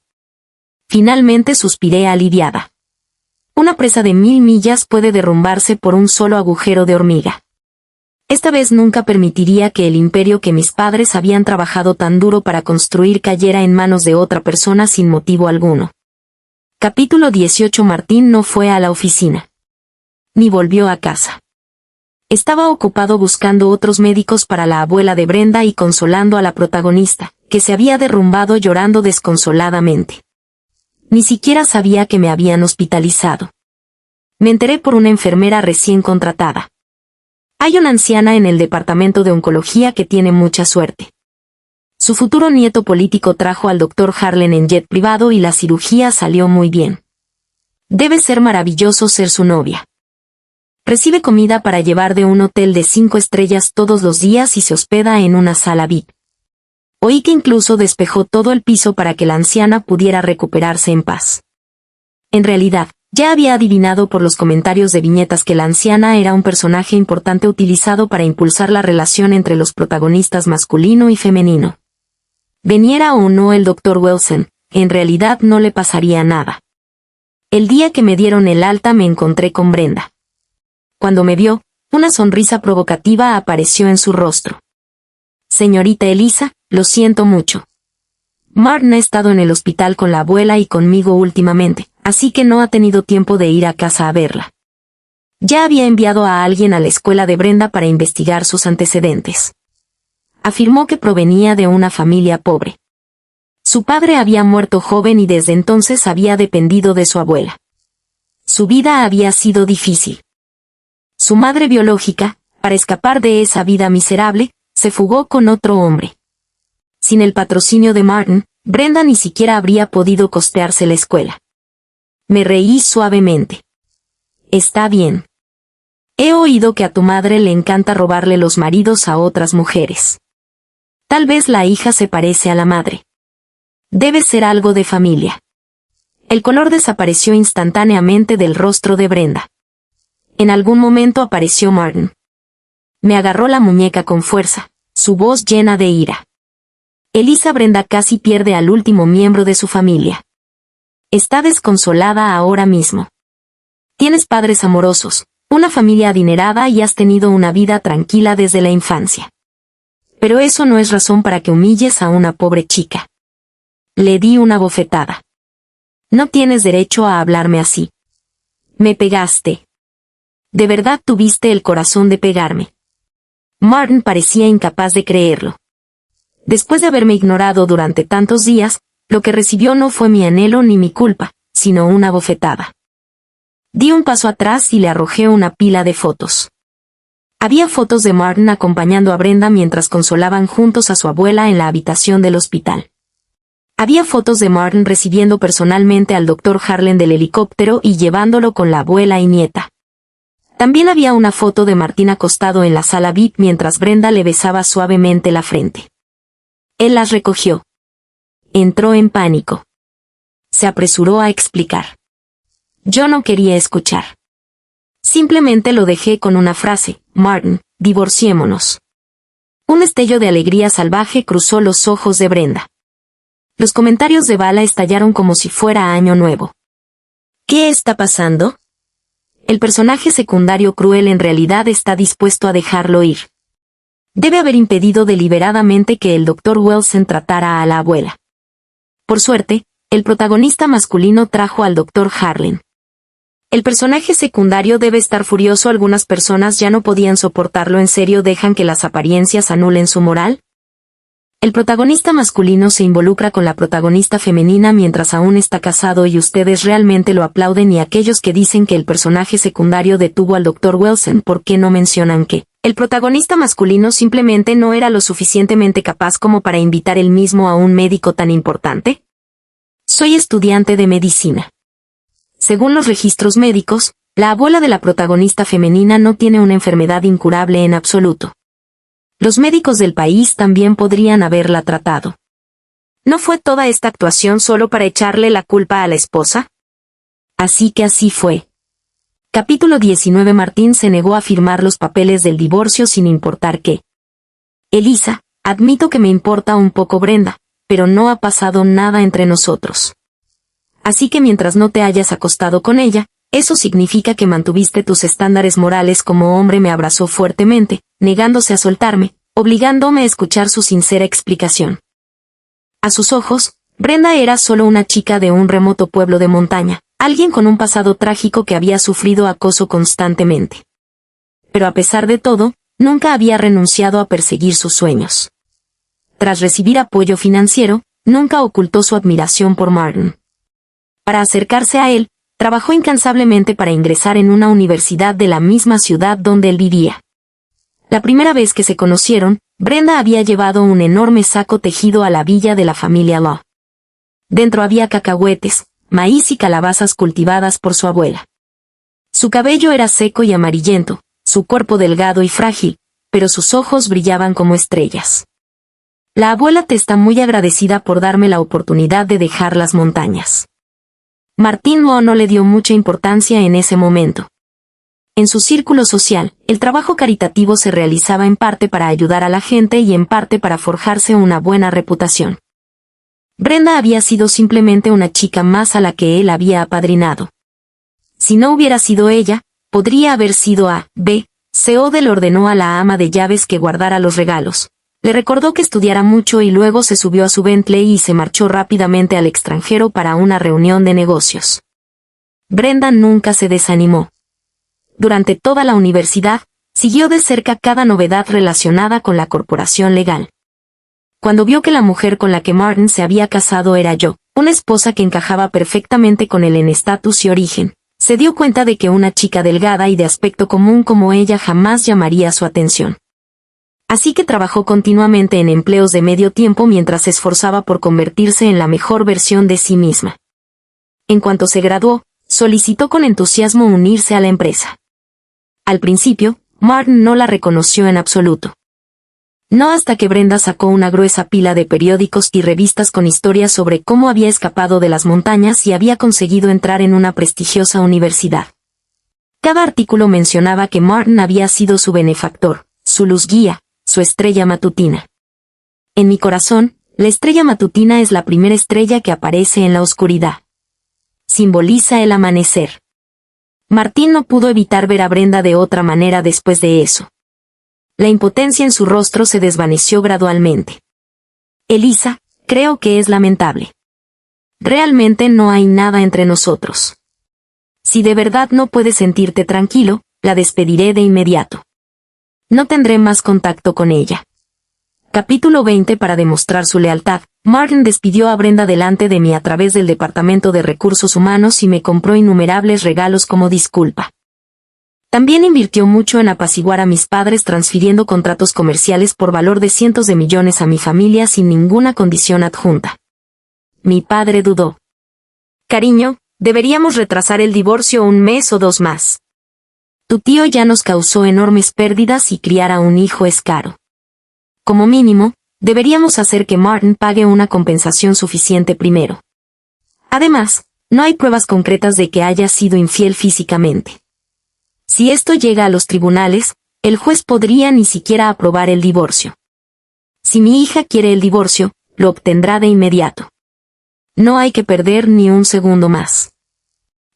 Finalmente suspiré aliviada. Una presa de 1000 millas puede derrumbarse por un solo agujero de hormiga. Esta vez nunca permitiría que el imperio que mis padres habían trabajado tan duro para construir cayera en manos de otra persona sin motivo alguno. Capítulo 18. Martín no fue a la oficina. ni volvió a casa. Estaba ocupado buscando otros médicos para la abuela de Brenda y consolando a la protagonista, que se había derrumbado llorando desconsoladamente. Ni siquiera sabía que me habían hospitalizado. Me enteré por una enfermera recién contratada. Hay una anciana en el departamento de oncología que tiene mucha suerte. Su futuro nieto político trajo al doctor Harlan en jet privado y la cirugía salió muy bien. Debe ser maravilloso ser su novia. Recibe comida para llevar de un hotel de 5 estrellas todos los días y se hospeda en una sala VIP. Oí que incluso despejó todo el piso para que la anciana pudiera recuperarse en paz. En realidad, ya había adivinado por los comentarios de viñetas que la anciana era un personaje importante utilizado para impulsar la relación entre los protagonistas masculino y femenino. Veniera o no el Dr. Wilson, en realidad no le pasaría nada. El día que me dieron el alta me encontré con Brenda. Cuando me vio, una sonrisa provocativa apareció en su rostro. Señorita Elisa, lo siento mucho. Martin ha estado en el hospital con la abuela y conmigo últimamente, así que no ha tenido tiempo de ir a casa a verla. Ya había enviado a alguien a la escuela de Brenda para investigar sus antecedentes. Afirmó que provenía de una familia pobre. Su padre había muerto joven y desde entonces había dependido de su abuela. Su vida había sido difícil. Su madre biológica, para escapar de esa vida miserable, se fugó con otro hombre. Sin el patrocinio de Martin, Brenda ni siquiera habría podido costearse la escuela. Me reí suavemente. Está bien. He oído que a tu madre le encanta robarle los maridos a otras mujeres. Tal vez la hija se parece a la madre. Debe ser algo de familia. El color desapareció instantáneamente del rostro de Brenda. En algún momento apareció Martin. Me agarró la muñeca con fuerza, su voz llena de ira. Elisa Brenda casi pierde al último miembro de su familia. Está desconsolada ahora mismo. Tienes padres amorosos, una familia adinerada y has tenido una vida tranquila desde la infancia. Pero eso no es razón para que humilles a una pobre chica. Le di una bofetada. No tienes derecho a hablarme así. Me pegaste. ¿De verdad tuviste el corazón de pegarme? Martin parecía incapaz de creerlo. Después de haberme ignorado durante tantos días, lo que recibió no fue mi anhelo ni mi culpa, sino una bofetada. Di un paso atrás y le arrojé una pila de fotos. Había fotos de Martin acompañando a Brenda mientras consolaban juntos a su abuela en la habitación del hospital. Había fotos de Martin recibiendo personalmente al Dr. Harlan del helicóptero y llevándolo con la abuela y nieta. También había una foto de Martin acostado en la sala VIP mientras Brenda le besaba suavemente la frente. Él las recogió. Entró en pánico. Se apresuró a explicar. Yo no quería escuchar. Simplemente lo dejé con una frase: Martin, divorciémonos. Un destello de alegría salvaje cruzó los ojos de Brenda. Los comentarios de bala estallaron como si fuera Año Nuevo. ¿Qué está pasando? El personaje secundario cruel en realidad está dispuesto a dejarlo ir. Debe haber impedido deliberadamente que el Dr. Wilson tratara a la abuela. Por suerte, el protagonista masculino trajo al Dr. Harlan. El personaje secundario debe estar furioso. Algunas personas ya no podían soportarlo. ¿En serio dejan que las apariencias anulen su moral? El protagonista masculino se involucra con la protagonista femenina mientras aún está casado y ustedes realmente lo aplauden, y aquellos que dicen que el personaje secundario detuvo al Dr. Wilson, ¿por qué no mencionan que el protagonista masculino simplemente no era lo suficientemente capaz como para invitar él mismo a un médico tan importante? Soy estudiante de medicina. Según los registros médicos, la abuela de la protagonista femenina no tiene una enfermedad incurable en absoluto. Los médicos del país también podrían haberla tratado. ¿No fue toda esta actuación solo para echarle la culpa a la esposa? Así que así fue. Capítulo 19. Martín se negó a firmar los papeles del divorcio sin importar qué. Elisa, admito que me importa un poco Brenda, pero no ha pasado nada entre nosotros. Así que mientras no te hayas acostado con ella, eso significa que mantuviste tus estándares morales. Como hombre me abrazó fuertemente, negándose a soltarme, obligándome a escuchar su sincera explicación. A sus ojos, Brenda era solo una chica de un remoto pueblo de montaña, alguien con un pasado trágico que había sufrido acoso constantemente. Pero a pesar de todo, nunca había renunciado a perseguir sus sueños. Tras recibir apoyo financiero, nunca ocultó su admiración por Martin. Para acercarse a él, trabajó incansablemente para ingresar en una universidad de la misma ciudad donde él vivía. La primera vez que se conocieron, Brenda había llevado un enorme saco tejido a la villa de la familia Law. Dentro había cacahuetes, maíz y calabazas cultivadas por su abuela. Su cabello era seco y amarillento, su cuerpo delgado y frágil, pero sus ojos brillaban como estrellas. La abuela te está muy agradecida por darme la oportunidad de dejar las montañas. Martín Law no le dio mucha importancia en ese momento. En su círculo social, el trabajo caritativo se realizaba en parte para ayudar a la gente y en parte para forjarse una buena reputación. Brenda había sido simplemente una chica más a la que él había apadrinado. Si no hubiera sido ella, podría haber sido a. B. Seode le ordenó a la ama de llaves que guardara los regalos. Le recordó que estudiara mucho y luego se subió a su Bentley y se marchó rápidamente al extranjero para una reunión de negocios. Brenda nunca se desanimó. Durante toda la universidad, siguió de cerca cada novedad relacionada con la corporación legal. Cuando vio que la mujer con la que Martin se había casado era yo, una esposa que encajaba perfectamente con él en estatus y origen, se dio cuenta de que una chica delgada y de aspecto común como ella jamás llamaría su atención. Así que trabajó continuamente en empleos de medio tiempo mientras se esforzaba por convertirse en la mejor versión de sí misma. En cuanto se graduó, solicitó con entusiasmo unirse a la empresa. Al principio, Martin no la reconoció en absoluto. No hasta que Brenda sacó una gruesa pila de periódicos y revistas con historias sobre cómo había escapado de las montañas y había conseguido entrar en una prestigiosa universidad. Cada artículo mencionaba que Martin había sido su benefactor, su luz guía, su estrella matutina. En mi corazón, la estrella matutina es la primera estrella que aparece en la oscuridad. Simboliza el amanecer. Martín no pudo evitar ver a Brenda de otra manera después de eso. La impotencia en su rostro se desvaneció gradualmente. Elisa, creo que es lamentable. Realmente no hay nada entre nosotros. Si de verdad no puedes sentirte tranquilo, la despediré de inmediato. No tendré más contacto con ella. Capítulo 20. Para demostrar su lealtad, Martin despidió a Brenda delante de mí a través del Departamento de Recursos Humanos y me compró innumerables regalos como disculpa. También invirtió mucho en apaciguar a mis padres transfiriendo contratos comerciales por valor de cientos de millones a mi familia sin ninguna condición adjunta. Mi padre dudó. Cariño, deberíamos retrasar el divorcio un mes o 2 más. Tu tío ya nos causó enormes pérdidas y criar a un hijo es caro. Como mínimo, deberíamos hacer que Martin pague una compensación suficiente primero. Además, no hay pruebas concretas de que haya sido infiel físicamente. Si esto llega a los tribunales, el juez podría ni siquiera aprobar el divorcio. Si mi hija quiere el divorcio, lo obtendrá de inmediato. No hay que perder ni un segundo más.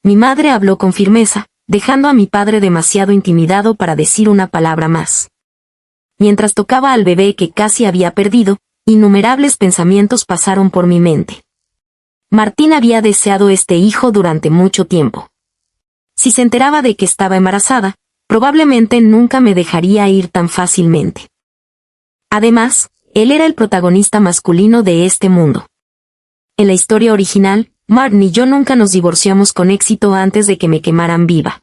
Mi madre habló con firmeza, dejando a mi padre demasiado intimidado para decir una palabra más. Mientras tocaba al bebé que casi había perdido, innumerables pensamientos pasaron por mi mente. Martín había deseado este hijo durante mucho tiempo. Si se enteraba de que estaba embarazada, probablemente nunca me dejaría ir tan fácilmente. Además, él era el protagonista masculino de este mundo. En la historia original, Martin y yo nunca nos divorciamos con éxito antes de que me quemaran viva.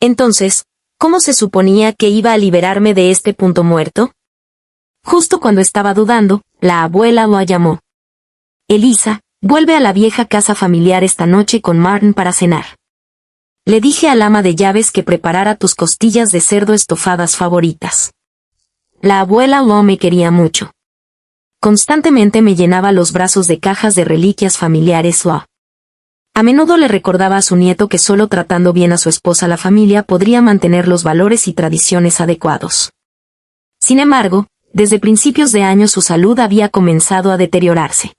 Entonces, ¿cómo se suponía que iba a liberarme de este punto muerto? Justo cuando estaba dudando, la abuela lo llamó. Elisa, vuelve a la vieja casa familiar esta noche con Martin para cenar. Le dije al ama de llaves que preparara tus costillas de cerdo estofadas favoritas. La abuela Lo me quería mucho. Constantemente me llenaba los brazos de cajas de reliquias familiares Lo. A menudo le recordaba a su nieto que solo tratando bien a su esposa la familia podría mantener los valores y tradiciones adecuados. Sin embargo, desde principios de año su salud había comenzado a deteriorarse.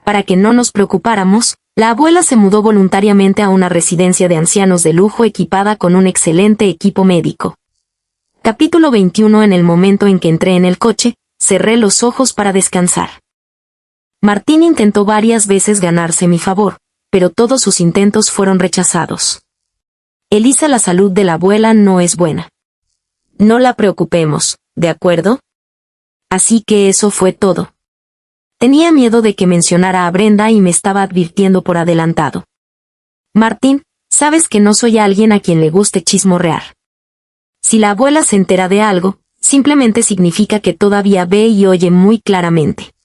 Para que no nos preocupáramos, la abuela se mudó voluntariamente a una residencia de ancianos de lujo equipada con un excelente equipo médico. Capítulo 21. En el momento en que entré en el coche, cerré los ojos para descansar. Martín intentó varias veces ganarse mi favor, pero todos sus intentos fueron rechazados. Elisa, la salud de la abuela no es buena. No la preocupemos, ¿de acuerdo? Así que eso fue todo. Tenía miedo de que mencionara a Brenda y me estaba advirtiendo por adelantado. Martín, sabes que no soy alguien a quien le guste chismorrear. Si la abuela se entera de algo, simplemente significa que todavía ve y oye muy claramente.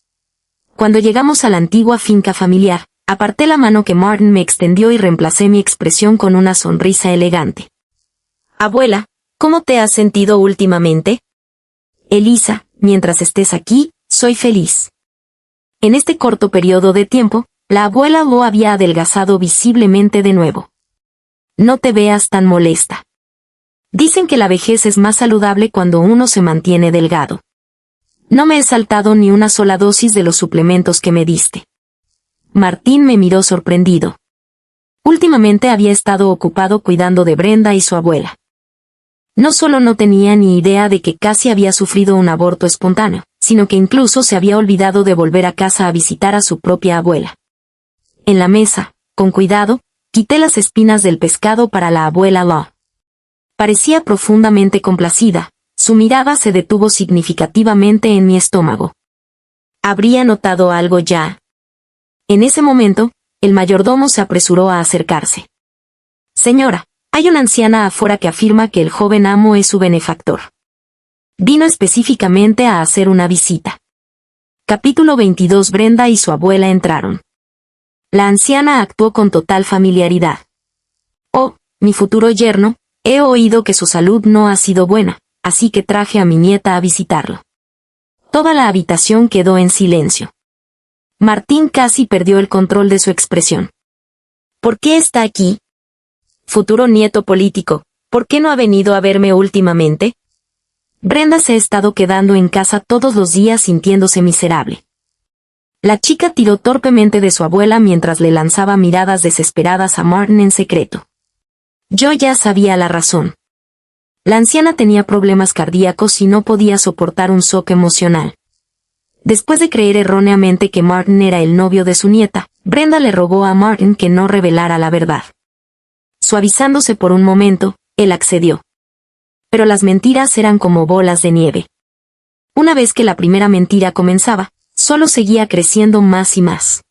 Cuando llegamos a la antigua finca familiar, aparté la mano que Martin me extendió y reemplacé mi expresión con una sonrisa elegante. Abuela, ¿cómo te has sentido últimamente? Elisa, mientras estés aquí, soy feliz. En este corto periodo de tiempo, la abuela lo había adelgazado visiblemente de nuevo. No te veas tan molesta. Dicen que la vejez es más saludable cuando uno se mantiene delgado. No me he saltado ni una sola dosis de los suplementos que me diste. Martín me miró sorprendido. Últimamente había estado ocupado cuidando de Brenda y su abuela. No solo no tenía ni idea de que casi había sufrido un aborto espontáneo, sino que incluso se había olvidado de volver a casa a visitar a su propia abuela. En la mesa, con cuidado, quité las espinas del pescado para la abuela Law. Parecía profundamente complacida, su mirada se detuvo significativamente en mi estómago. ¿Habría notado algo ya? En ese momento, el mayordomo se apresuró a acercarse. Señora, hay una anciana afuera que afirma que el joven amo es su benefactor. Vino específicamente a hacer una visita. Capítulo 22. Brenda y su abuela entraron. La anciana actuó con total familiaridad. Oh, mi futuro yerno, he oído que su salud no ha sido buena, así que traje a mi nieta a visitarlo. Toda la habitación quedó en silencio. Martín casi perdió el control de su expresión. ¿Por qué está aquí? Futuro nieto político, ¿por qué no ha venido a verme últimamente? Brenda se ha estado quedando en casa todos los días sintiéndose miserable. La chica tiró torpemente de su abuela mientras le lanzaba miradas desesperadas a Martin en secreto. Yo ya sabía la razón. La anciana tenía problemas cardíacos y no podía soportar un shock emocional. Después de creer erróneamente que Martin era el novio de su nieta, Brenda le rogó a Martin que no revelara la verdad. Suavizándose por un momento, él accedió. Pero las mentiras eran como bolas de nieve. Una vez que la primera mentira comenzaba, solo seguía creciendo más y más.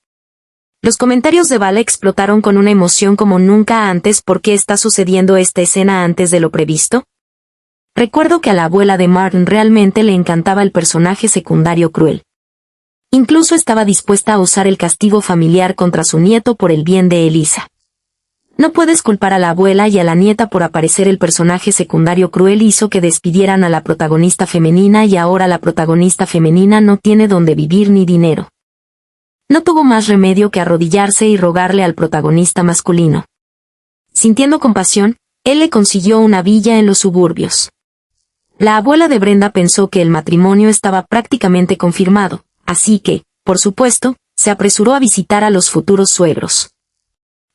Los comentarios de Vala explotaron con una emoción como nunca antes. ¿Por qué está sucediendo esta escena antes de lo previsto? Recuerdo que a la abuela de Martin realmente le encantaba el personaje secundario cruel. Incluso estaba dispuesta a usar el castigo familiar contra su nieto por el bien de Elisa. No puedes culpar a la abuela y a la nieta por aparecer. El personaje secundario cruel hizo que despidieran a la protagonista femenina y ahora la protagonista femenina no tiene dónde vivir ni dinero. No tuvo más remedio que arrodillarse y rogarle al protagonista masculino. Sintiendo compasión, él le consiguió una villa en los suburbios. La abuela de Brenda pensó que el matrimonio estaba prácticamente confirmado, así que, por supuesto, se apresuró a visitar a los futuros suegros.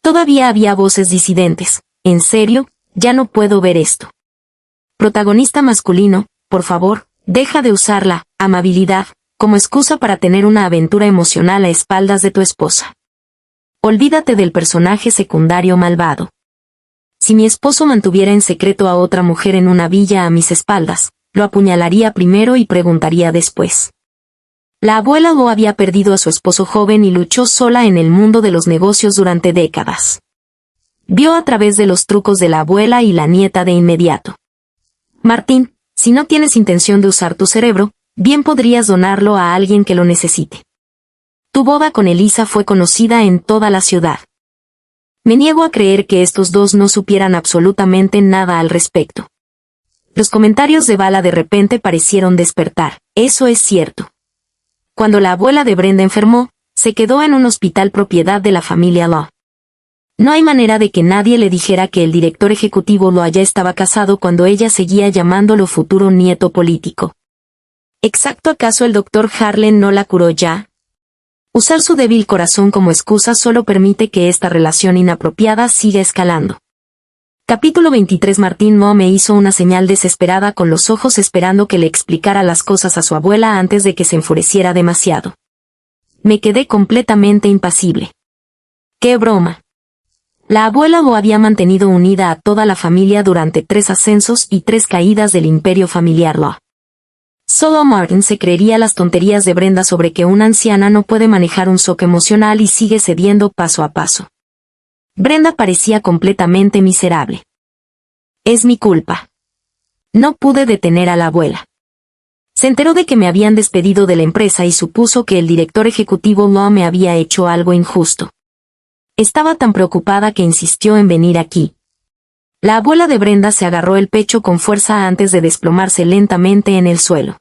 Todavía había voces disidentes. En serio, ya no puedo ver esto. Protagonista masculino, por favor, deja de usar la amabilidad como excusa para tener una aventura emocional a espaldas de tu esposa. Olvídate del personaje secundario malvado. Si mi esposo mantuviera en secreto a otra mujer en una villa a mis espaldas, lo apuñalaría primero y preguntaría después. La abuela Lo había perdido a su esposo joven y luchó sola en el mundo de los negocios durante décadas. Vio a través de los trucos de la abuela y la nieta de inmediato. Martín, si no tienes intención de usar tu cerebro, bien podrías donarlo a alguien que lo necesite. Tu boda con Elisa fue conocida en toda la ciudad. Me niego a creer que estos dos no supieran absolutamente nada al respecto. Los comentarios de Vala de repente parecieron despertar. Eso es cierto. Cuando la abuela de Brenda enfermó, se quedó en un hospital propiedad de la familia Law. No hay manera de que nadie le dijera que el director ejecutivo Law ya estaba casado cuando ella seguía llamándolo futuro nieto político. ¿Exacto acaso el doctor Harlan no la curó ya? Usar su débil corazón como excusa solo permite que esta relación inapropiada siga escalando. Capítulo 23. Martín Mo me hizo una señal desesperada con los ojos esperando que le explicara las cosas a su abuela antes de que se enfureciera demasiado. Me quedé completamente impasible. ¡Qué broma! La abuela lo había mantenido unida a toda la familia durante 3 ascensos y 3 caídas del imperio familiar Law. Solo Martin se creería las tonterías de Brenda sobre que una anciana no puede manejar un shock emocional y sigue cediendo paso a paso. Brenda parecía completamente miserable. Es mi culpa. No pude detener a la abuela. Se enteró de que me habían despedido de la empresa y supuso que el director ejecutivo Law me había hecho algo injusto. Estaba tan preocupada que insistió en venir aquí. La abuela de Brenda se agarró el pecho con fuerza antes de desplomarse lentamente en el suelo.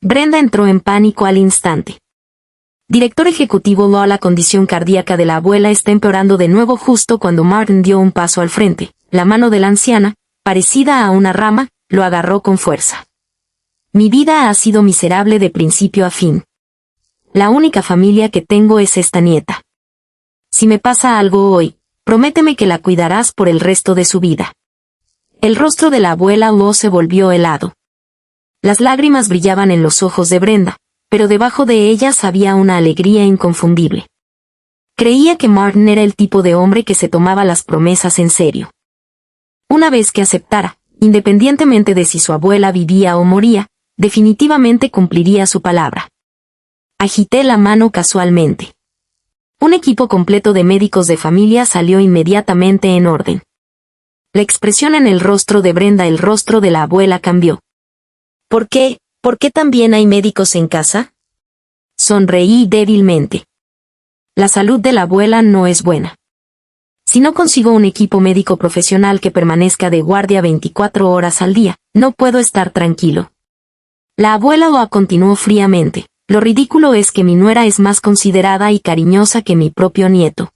Brenda entró en pánico al instante. Director ejecutivo Law, la condición cardíaca de la abuela está empeorando de nuevo justo cuando Martin dio un paso al frente. La mano de la anciana, parecida a una rama, lo agarró con fuerza. Mi vida ha sido miserable de principio a fin. La única familia que tengo es esta nieta. Si me pasa algo hoy, prométeme que la cuidarás por el resto de su vida. El rostro de la abuela Law se volvió helado. Las lágrimas brillaban en los ojos de Brenda, pero debajo de ellas había una alegría inconfundible. Creía que Martin era el tipo de hombre que se tomaba las promesas en serio. Una vez que aceptara, independientemente de si su abuela vivía o moría, definitivamente cumpliría su palabra. Agité la mano casualmente. Un equipo completo de médicos de familia salió inmediatamente en orden. La expresión en el rostro de Brenda, el rostro de la abuela cambió. ¿Por qué? ¿Por qué también hay médicos en casa? Sonreí débilmente. La salud de la abuela no es buena. Si no consigo un equipo médico profesional que permanezca de guardia 24 horas al día, no puedo estar tranquilo. La abuela lo continuó fríamente. Lo ridículo es que mi nuera es más considerada y cariñosa que mi propio nieto.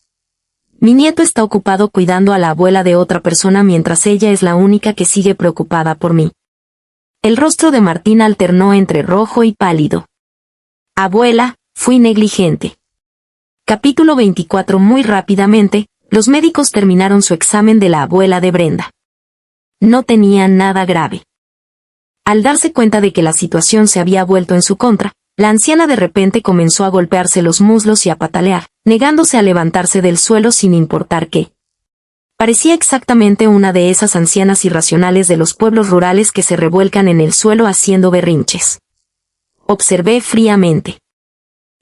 Mi nieto está ocupado cuidando a la abuela de otra persona mientras ella es la única que sigue preocupada por mí. El rostro de Martín alternó entre rojo y pálido. Abuela, fui negligente. Capítulo 24. Muy rápidamente, los médicos terminaron su examen de la abuela de Brenda. No tenía nada grave. Al darse cuenta de que la situación se había vuelto en su contra, la anciana de repente comenzó a golpearse los muslos y a patalear, negándose a levantarse del suelo sin importar qué. Parecía exactamente una de esas ancianas irracionales de los pueblos rurales que se revuelcan en el suelo haciendo berrinches. Observé fríamente.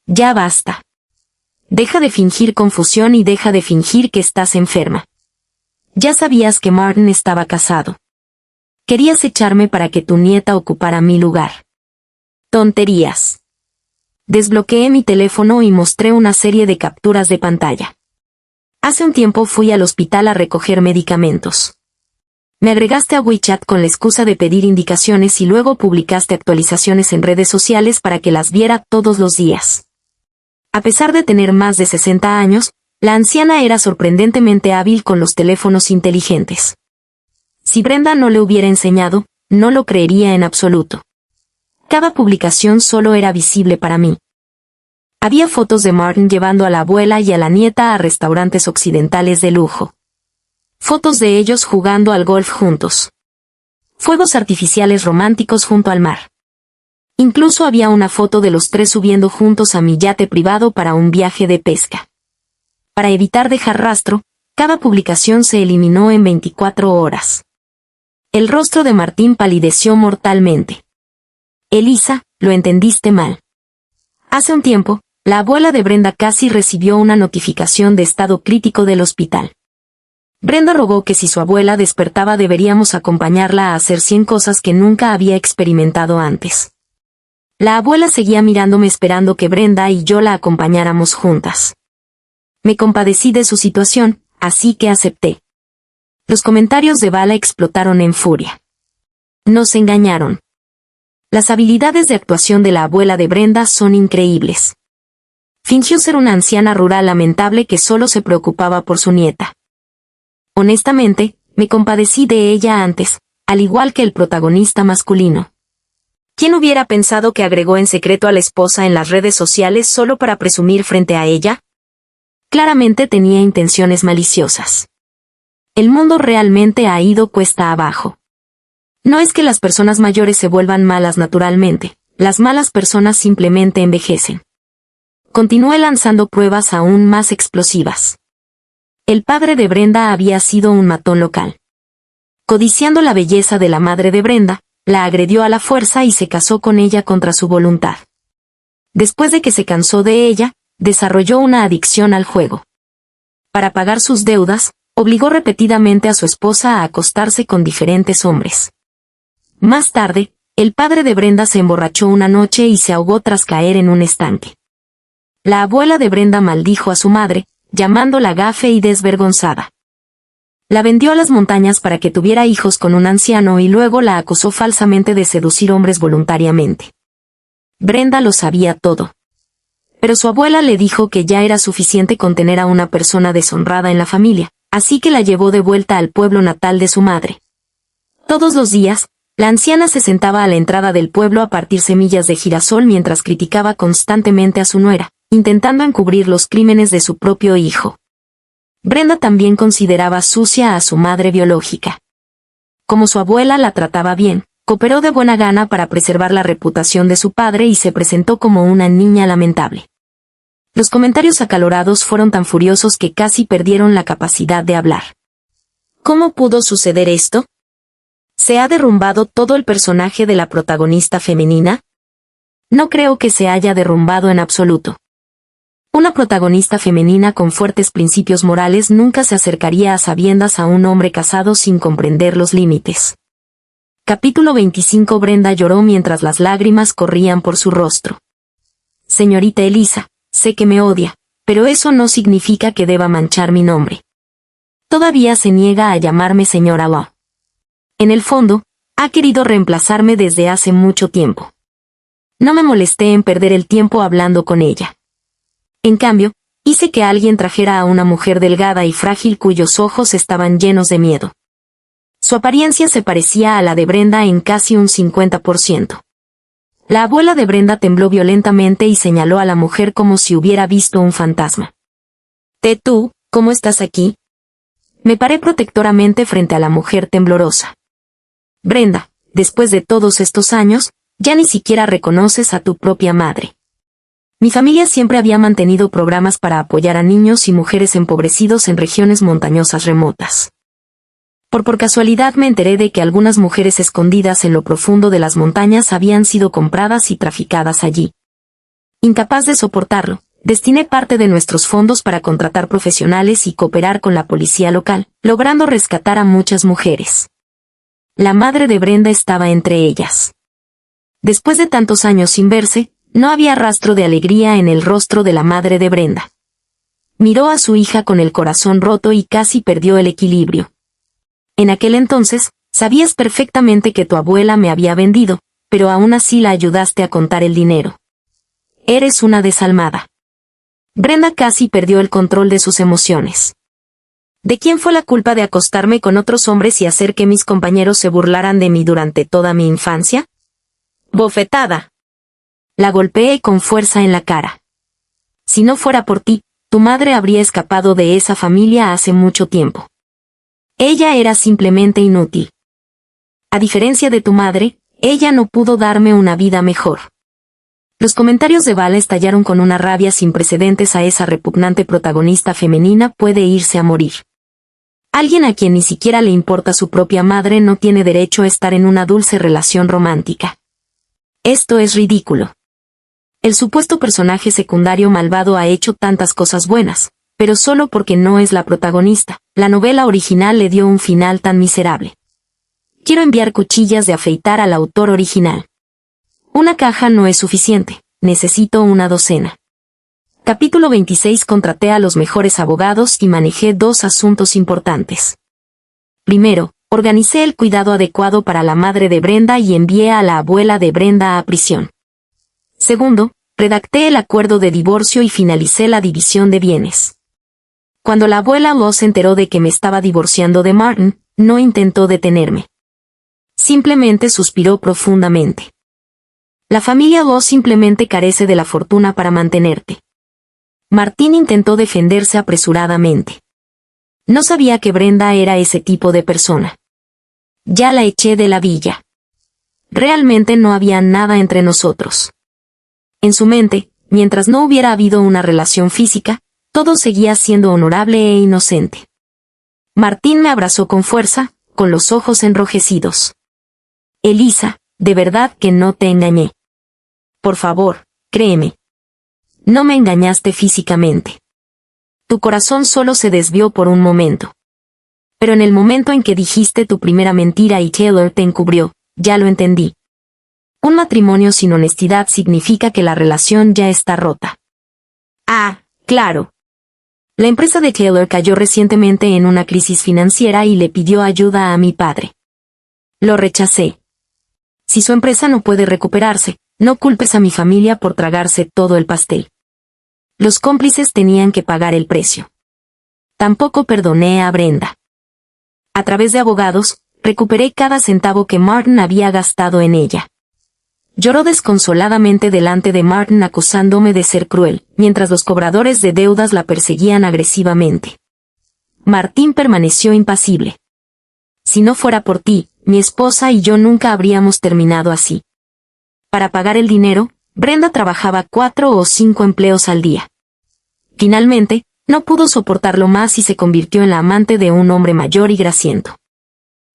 Ya basta. Deja de fingir confusión y deja de fingir que estás enferma. Ya sabías que Martin estaba casado. Querías echarme para que tu nieta ocupara mi lugar. Tonterías. Desbloqueé mi teléfono y mostré una serie de capturas de pantalla. Hace un tiempo fui al hospital a recoger medicamentos. Me agregaste a WeChat con la excusa de pedir indicaciones y luego publicaste actualizaciones en redes sociales para que las viera todos los días. A pesar de tener más de 60 años, la anciana era sorprendentemente hábil con los teléfonos inteligentes. Si Brenda no le hubiera enseñado, no lo creería en absoluto. Cada publicación solo era visible para mí. Había fotos de Martin llevando a la abuela y a la nieta a restaurantes occidentales de lujo. Fotos de ellos jugando al golf juntos. Fuegos artificiales románticos junto al mar. Incluso había una foto de los 3 subiendo juntos a mi yate privado para un viaje de pesca. Para evitar dejar rastro, cada publicación se eliminó en 24 horas. El rostro de Martín palideció mortalmente. Elisa, lo entendiste mal. Hace un tiempo, la abuela de Brenda casi recibió una notificación de estado crítico del hospital. Brenda rogó que si su abuela despertaba deberíamos acompañarla a hacer 100 cosas que nunca había experimentado antes. La abuela seguía mirándome esperando que Brenda y yo la acompañáramos juntas. Me compadecí de su situación, así que acepté. Los comentarios de Bala explotaron en furia. Nos engañaron. Las habilidades de actuación de la abuela de Brenda son increíbles. Fingió ser una anciana rural lamentable que solo se preocupaba por su nieta. Honestamente, me compadecí de ella antes, al igual que el protagonista masculino. ¿Quién hubiera pensado que agregó en secreto a la esposa en las redes sociales solo para presumir frente a ella? Claramente tenía intenciones maliciosas. El mundo realmente ha ido cuesta abajo. No es que las personas mayores se vuelvan malas naturalmente, las malas personas simplemente envejecen. Continué lanzando pruebas aún más explosivas. El padre de Brenda había sido un matón local. Codiciando la belleza de la madre de Brenda, la agredió a la fuerza y se casó con ella contra su voluntad. Después de que se cansó de ella, desarrolló una adicción al juego. Para pagar sus deudas, obligó repetidamente a su esposa a acostarse con diferentes hombres. Más tarde, el padre de Brenda se emborrachó una noche y se ahogó tras caer en un estanque. La abuela de Brenda maldijo a su madre, llamándola gafe y desvergonzada. La vendió a las montañas para que tuviera hijos con un anciano y luego la acusó falsamente de seducir hombres voluntariamente. Brenda lo sabía todo. Pero su abuela le dijo que ya era suficiente con tener a una persona deshonrada en la familia, así que la llevó de vuelta al pueblo natal de su madre. Todos los días, la anciana se sentaba a la entrada del pueblo a partir semillas de girasol mientras criticaba constantemente a su nuera, intentando encubrir los crímenes de su propio hijo. Brenda también consideraba sucia a su madre biológica. Como su abuela la trataba bien, cooperó de buena gana para preservar la reputación de su padre y se presentó como una niña lamentable. Los comentarios acalorados fueron tan furiosos que casi perdieron la capacidad de hablar. ¿Cómo pudo suceder esto? ¿Se ha derrumbado todo el personaje de la protagonista femenina? No creo que se haya derrumbado en absoluto. Una protagonista femenina con fuertes principios morales nunca se acercaría a sabiendas a un hombre casado sin comprender los límites. Capítulo 25. Brenda lloró mientras las lágrimas corrían por su rostro. Señorita Elisa, sé que me odia, pero eso no significa que deba manchar mi nombre. Todavía se niega a llamarme señora Law. En el fondo, ha querido reemplazarme desde hace mucho tiempo. No me molesté en perder el tiempo hablando con ella. En cambio, hice que alguien trajera a una mujer delgada y frágil cuyos ojos estaban llenos de miedo. Su apariencia se parecía a la de Brenda en casi un 50%. La abuela de Brenda tembló violentamente y señaló a la mujer como si hubiera visto un fantasma. ¿Tú, cómo estás aquí? Me paré protectoramente frente a la mujer temblorosa. Brenda, después de todos estos años, ya ni siquiera reconoces a tu propia madre. Mi familia siempre había mantenido programas para apoyar a niños y mujeres empobrecidos en regiones montañosas remotas. Por casualidad me enteré de que algunas mujeres escondidas en lo profundo de las montañas habían sido compradas y traficadas allí. Incapaz de soportarlo, destiné parte de nuestros fondos para contratar profesionales y cooperar con la policía local, logrando rescatar a muchas mujeres. La madre de Brenda estaba entre ellas. Después de tantos años sin verse, no había rastro de alegría en el rostro de la madre de Brenda. Miró a su hija con el corazón roto y casi perdió el equilibrio. En aquel entonces, sabías perfectamente que tu abuela me había vendido, pero aún así la ayudaste a contar el dinero. Eres una desalmada. Brenda casi perdió el control de sus emociones. ¿De quién fue la culpa de acostarme con otros hombres y hacer que mis compañeros se burlaran de mí durante toda mi infancia? Bofetada. La golpeé con fuerza en la cara. Si no fuera por ti, tu madre habría escapado de esa familia hace mucho tiempo. Ella era simplemente inútil. A diferencia de tu madre, ella no pudo darme una vida mejor. Los comentarios de Val estallaron con una rabia sin precedentes. A esa repugnante protagonista femenina puede irse a morir. Alguien a quien ni siquiera le importa su propia madre no tiene derecho a estar en una dulce relación romántica. Esto es ridículo. El supuesto personaje secundario malvado ha hecho tantas cosas buenas, pero solo porque no es la protagonista. La novela original le dio un final tan miserable. Quiero enviar cuchillas de afeitar al autor original. Una caja no es suficiente, necesito una docena. Capítulo 26. Contraté a los mejores abogados y manejé dos asuntos importantes. Primero, organicé el cuidado adecuado para la madre de Brenda y envié a la abuela de Brenda a prisión. Segundo, redacté el acuerdo de divorcio y finalicé la división de bienes. Cuando la abuela Law se enteró de que me estaba divorciando de Martin, no intentó detenerme. Simplemente suspiró profundamente. La familia Law simplemente carece de la fortuna para mantenerte. Martín intentó defenderse apresuradamente. No sabía que Brenda era ese tipo de persona. Ya la eché de la villa. Realmente no había nada entre nosotros. En su mente, mientras no hubiera habido una relación física, Todo seguía siendo honorable e inocente. Martín me abrazó con fuerza, con los ojos enrojecidos. Elisa, de verdad que no te engañé. Por favor, créeme. No me engañaste físicamente. Tu corazón solo se desvió por un momento. Pero en el momento en que dijiste tu primera mentira y Taylor te encubrió, ya lo entendí. Un matrimonio sin honestidad significa que la relación ya está rota. Ah, claro. La empresa de Taylor cayó recientemente en una crisis financiera y le pidió ayuda a mi padre. Lo rechacé. Si su empresa no puede recuperarse, no culpes a mi familia por tragarse todo el pastel. Los cómplices tenían que pagar el precio. Tampoco perdoné a Brenda. A través de abogados, recuperé cada centavo que Martin había gastado en ella. Lloró desconsoladamente delante de Martin acusándome de ser cruel, mientras los cobradores de deudas la perseguían agresivamente. Martín permaneció impasible. Si no fuera por ti, mi esposa y yo nunca habríamos terminado así. Para pagar el dinero, Brenda trabajaba 4 o 5 empleos al día. Finalmente, no pudo soportarlo más y se convirtió en la amante de un hombre mayor y grasiento.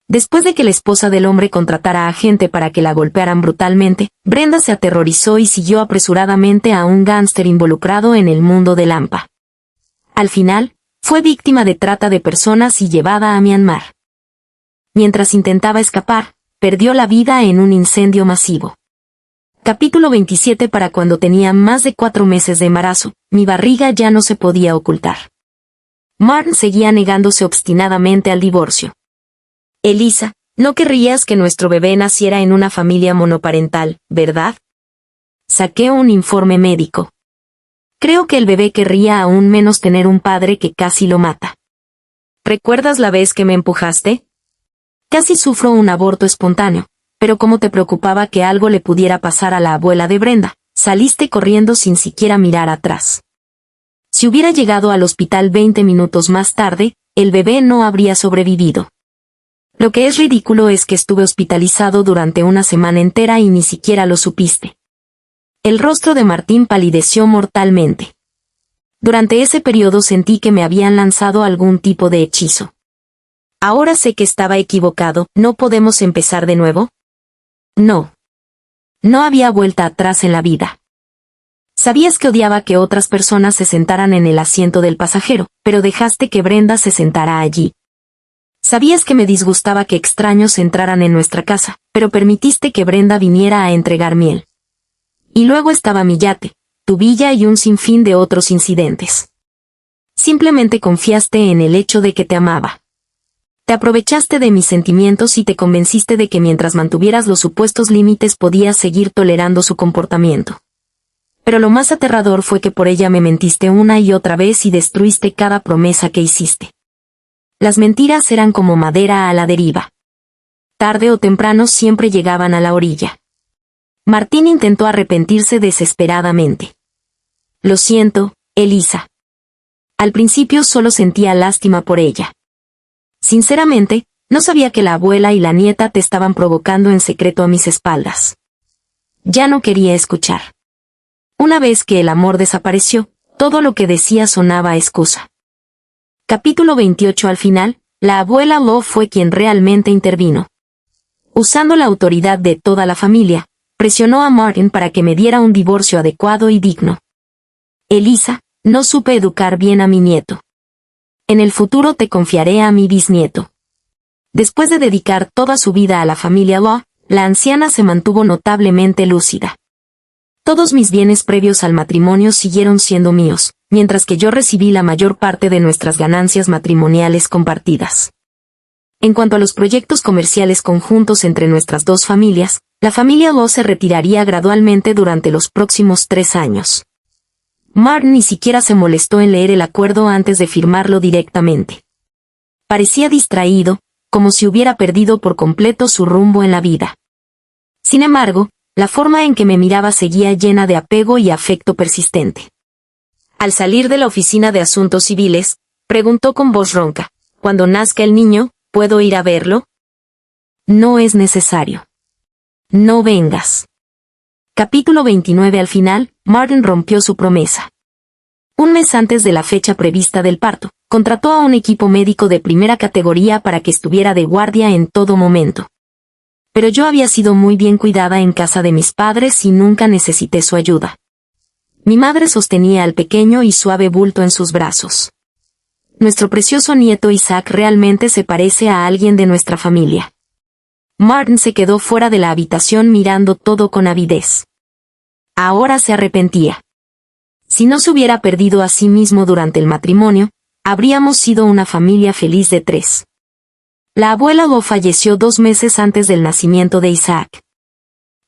Después de que la esposa del hombre contratara a gente para que la golpearan brutalmente, Brenda se aterrorizó y siguió apresuradamente a un gángster involucrado en el mundo del hampa. Al final, fue víctima de trata de personas y llevada a Myanmar. Mientras intentaba escapar, perdió la vida en un incendio masivo. Capítulo 27. Para cuando tenía más de 4 meses de embarazo, mi barriga ya no se podía ocultar. Martin seguía negándose obstinadamente al divorcio. Elisa, no querrías que nuestro bebé naciera en una familia monoparental, ¿verdad? Saqué un informe médico. Creo que el bebé querría aún menos tener un padre que casi lo mata. ¿Recuerdas la vez que me empujaste? Casi sufro un aborto espontáneo, pero como te preocupaba que algo le pudiera pasar a la abuela de Brenda, saliste corriendo sin siquiera mirar atrás. Si hubiera llegado al hospital 20 minutos más tarde, el bebé no habría sobrevivido. Lo que es ridículo es que estuve hospitalizado durante una semana entera y ni siquiera lo supiste. El rostro de Martín palideció mortalmente. Durante ese periodo sentí que me habían lanzado algún tipo de hechizo. Ahora sé que estaba equivocado, ¿no podemos empezar de nuevo? No. No había vuelta atrás en la vida. Sabías que odiaba que otras personas se sentaran en el asiento del pasajero, pero dejaste que Brenda se sentara allí. Sabías que me disgustaba que extraños entraran en nuestra casa, pero permitiste que Brenda viniera a entregar miel. Y luego estaba mi yate, tu villa y un sinfín de otros incidentes. Simplemente confiaste en el hecho de que te amaba. Te aprovechaste de mis sentimientos y te convenciste de que mientras mantuvieras los supuestos límites podías seguir tolerando su comportamiento. Pero lo más aterrador fue que por ella me mentiste una y otra vez y destruiste cada promesa que hiciste. Las mentiras eran como madera a la deriva. Tarde o temprano siempre llegaban a la orilla. Martín intentó arrepentirse desesperadamente. Lo siento, Elisa. Al principio solo sentía lástima por ella. Sinceramente, no sabía que la abuela y la nieta te estaban provocando en secreto a mis espaldas. Ya no quería escuchar. Una vez que el amor desapareció, todo lo que decía sonaba a excusa. Capítulo 28. Al final, la abuela Lo fue quien realmente intervino. Usando la autoridad de toda la familia, presionó a Martin para que me diera un divorcio adecuado y digno. Elisa, no supe educar bien a mi nieto. En el futuro te confiaré a mi bisnieto. Después de dedicar toda su vida a la familia Law, la anciana se mantuvo notablemente lúcida. Todos mis bienes previos al matrimonio siguieron siendo míos, mientras que yo recibí la mayor parte de nuestras ganancias matrimoniales compartidas. En cuanto a los proyectos comerciales conjuntos entre nuestras dos familias, la familia Law se retiraría gradualmente durante los próximos 3 años. Martin ni siquiera se molestó en leer el acuerdo antes de firmarlo directamente. Parecía distraído, como si hubiera perdido por completo su rumbo en la vida. Sin embargo, la forma en que me miraba seguía llena de apego y afecto persistente. Al salir de la oficina de asuntos civiles, preguntó con voz ronca, «¿Cuando nazca el niño, puedo ir a verlo?» «No es necesario. No vengas». Capítulo 29. Al final, Martin rompió su promesa. Un mes antes de la fecha prevista del parto, contrató a un equipo médico de primera categoría para que estuviera de guardia en todo momento. Pero yo había sido muy bien cuidada en casa de mis padres y nunca necesité su ayuda. Mi madre sostenía al pequeño y suave bulto en sus brazos. Nuestro precioso nieto Isaac realmente se parece a alguien de nuestra familia. Martin se quedó fuera de la habitación mirando todo con avidez. Ahora se arrepentía. Si no se hubiera perdido a sí mismo durante el matrimonio, habríamos sido una familia feliz de 3. La abuela Bo falleció 2 meses antes del nacimiento de Isaac.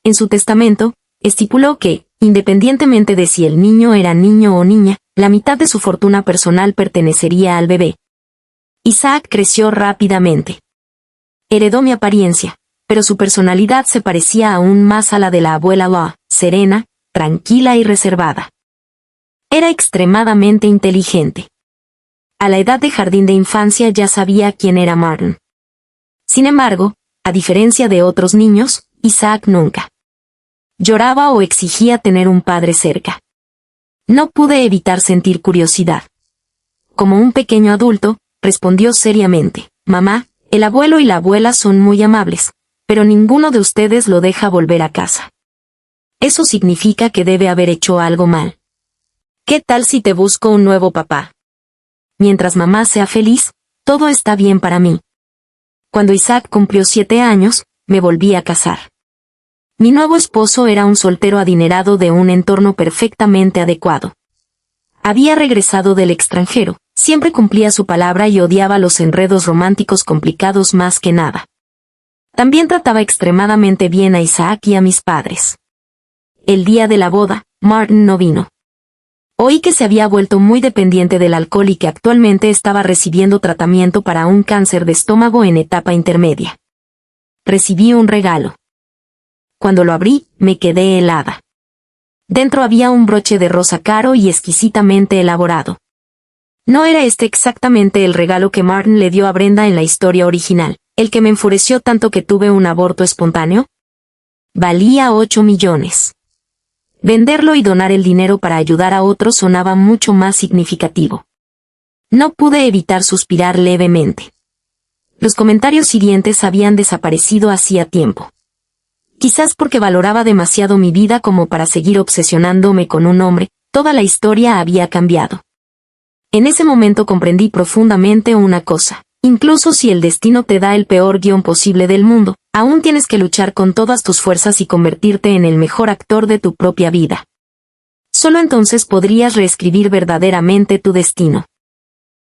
En su testamento, estipuló que, independientemente de si el niño era niño o niña, la mitad de su fortuna personal pertenecería al bebé. Isaac creció rápidamente. Heredó mi apariencia, pero su personalidad se parecía aún más a la de la abuela Bo, serena, tranquila y reservada. Era extremadamente inteligente. A la edad de jardín de infancia ya sabía quién era Martin. Sin embargo, a diferencia de otros niños, Isaac nunca lloraba o exigía tener un padre cerca. No pude evitar sentir curiosidad. Como un pequeño adulto, respondió seriamente: «Mamá, el abuelo y la abuela son muy amables, pero ninguno de ustedes lo deja volver a casa. Eso significa que debe haber hecho algo mal. ¿Qué tal si te busco un nuevo papá? Mientras mamá sea feliz, todo está bien para mí». Cuando Isaac cumplió 7 años, me volví a casar. Mi nuevo esposo era un soltero adinerado de un entorno perfectamente adecuado. Había regresado del extranjero, siempre cumplía su palabra y odiaba los enredos románticos complicados más que nada. También trataba extremadamente bien a Isaac y a mis padres. El día de la boda, Martin no vino. Oí que se había vuelto muy dependiente del alcohol y que actualmente estaba recibiendo tratamiento para un cáncer de estómago en etapa intermedia. Recibí un regalo. Cuando lo abrí, me quedé helada. Dentro había un broche de rosa caro y exquisitamente elaborado. No era este exactamente el regalo que Martin le dio a Brenda en la historia original, el que me enfureció tanto que tuve un aborto espontáneo. Valía 8 millones. Venderlo y donar el dinero para ayudar a otros sonaba mucho más significativo. No pude evitar suspirar levemente. Los comentarios siguientes habían desaparecido hacía tiempo. Quizás porque valoraba demasiado mi vida como para seguir obsesionándome con un hombre, toda la historia había cambiado. En ese momento comprendí profundamente una cosa: incluso si el destino te da el peor guión posible del mundo, aún tienes que luchar con todas tus fuerzas y convertirte en el mejor actor de tu propia vida. Solo entonces podrías reescribir verdaderamente tu destino.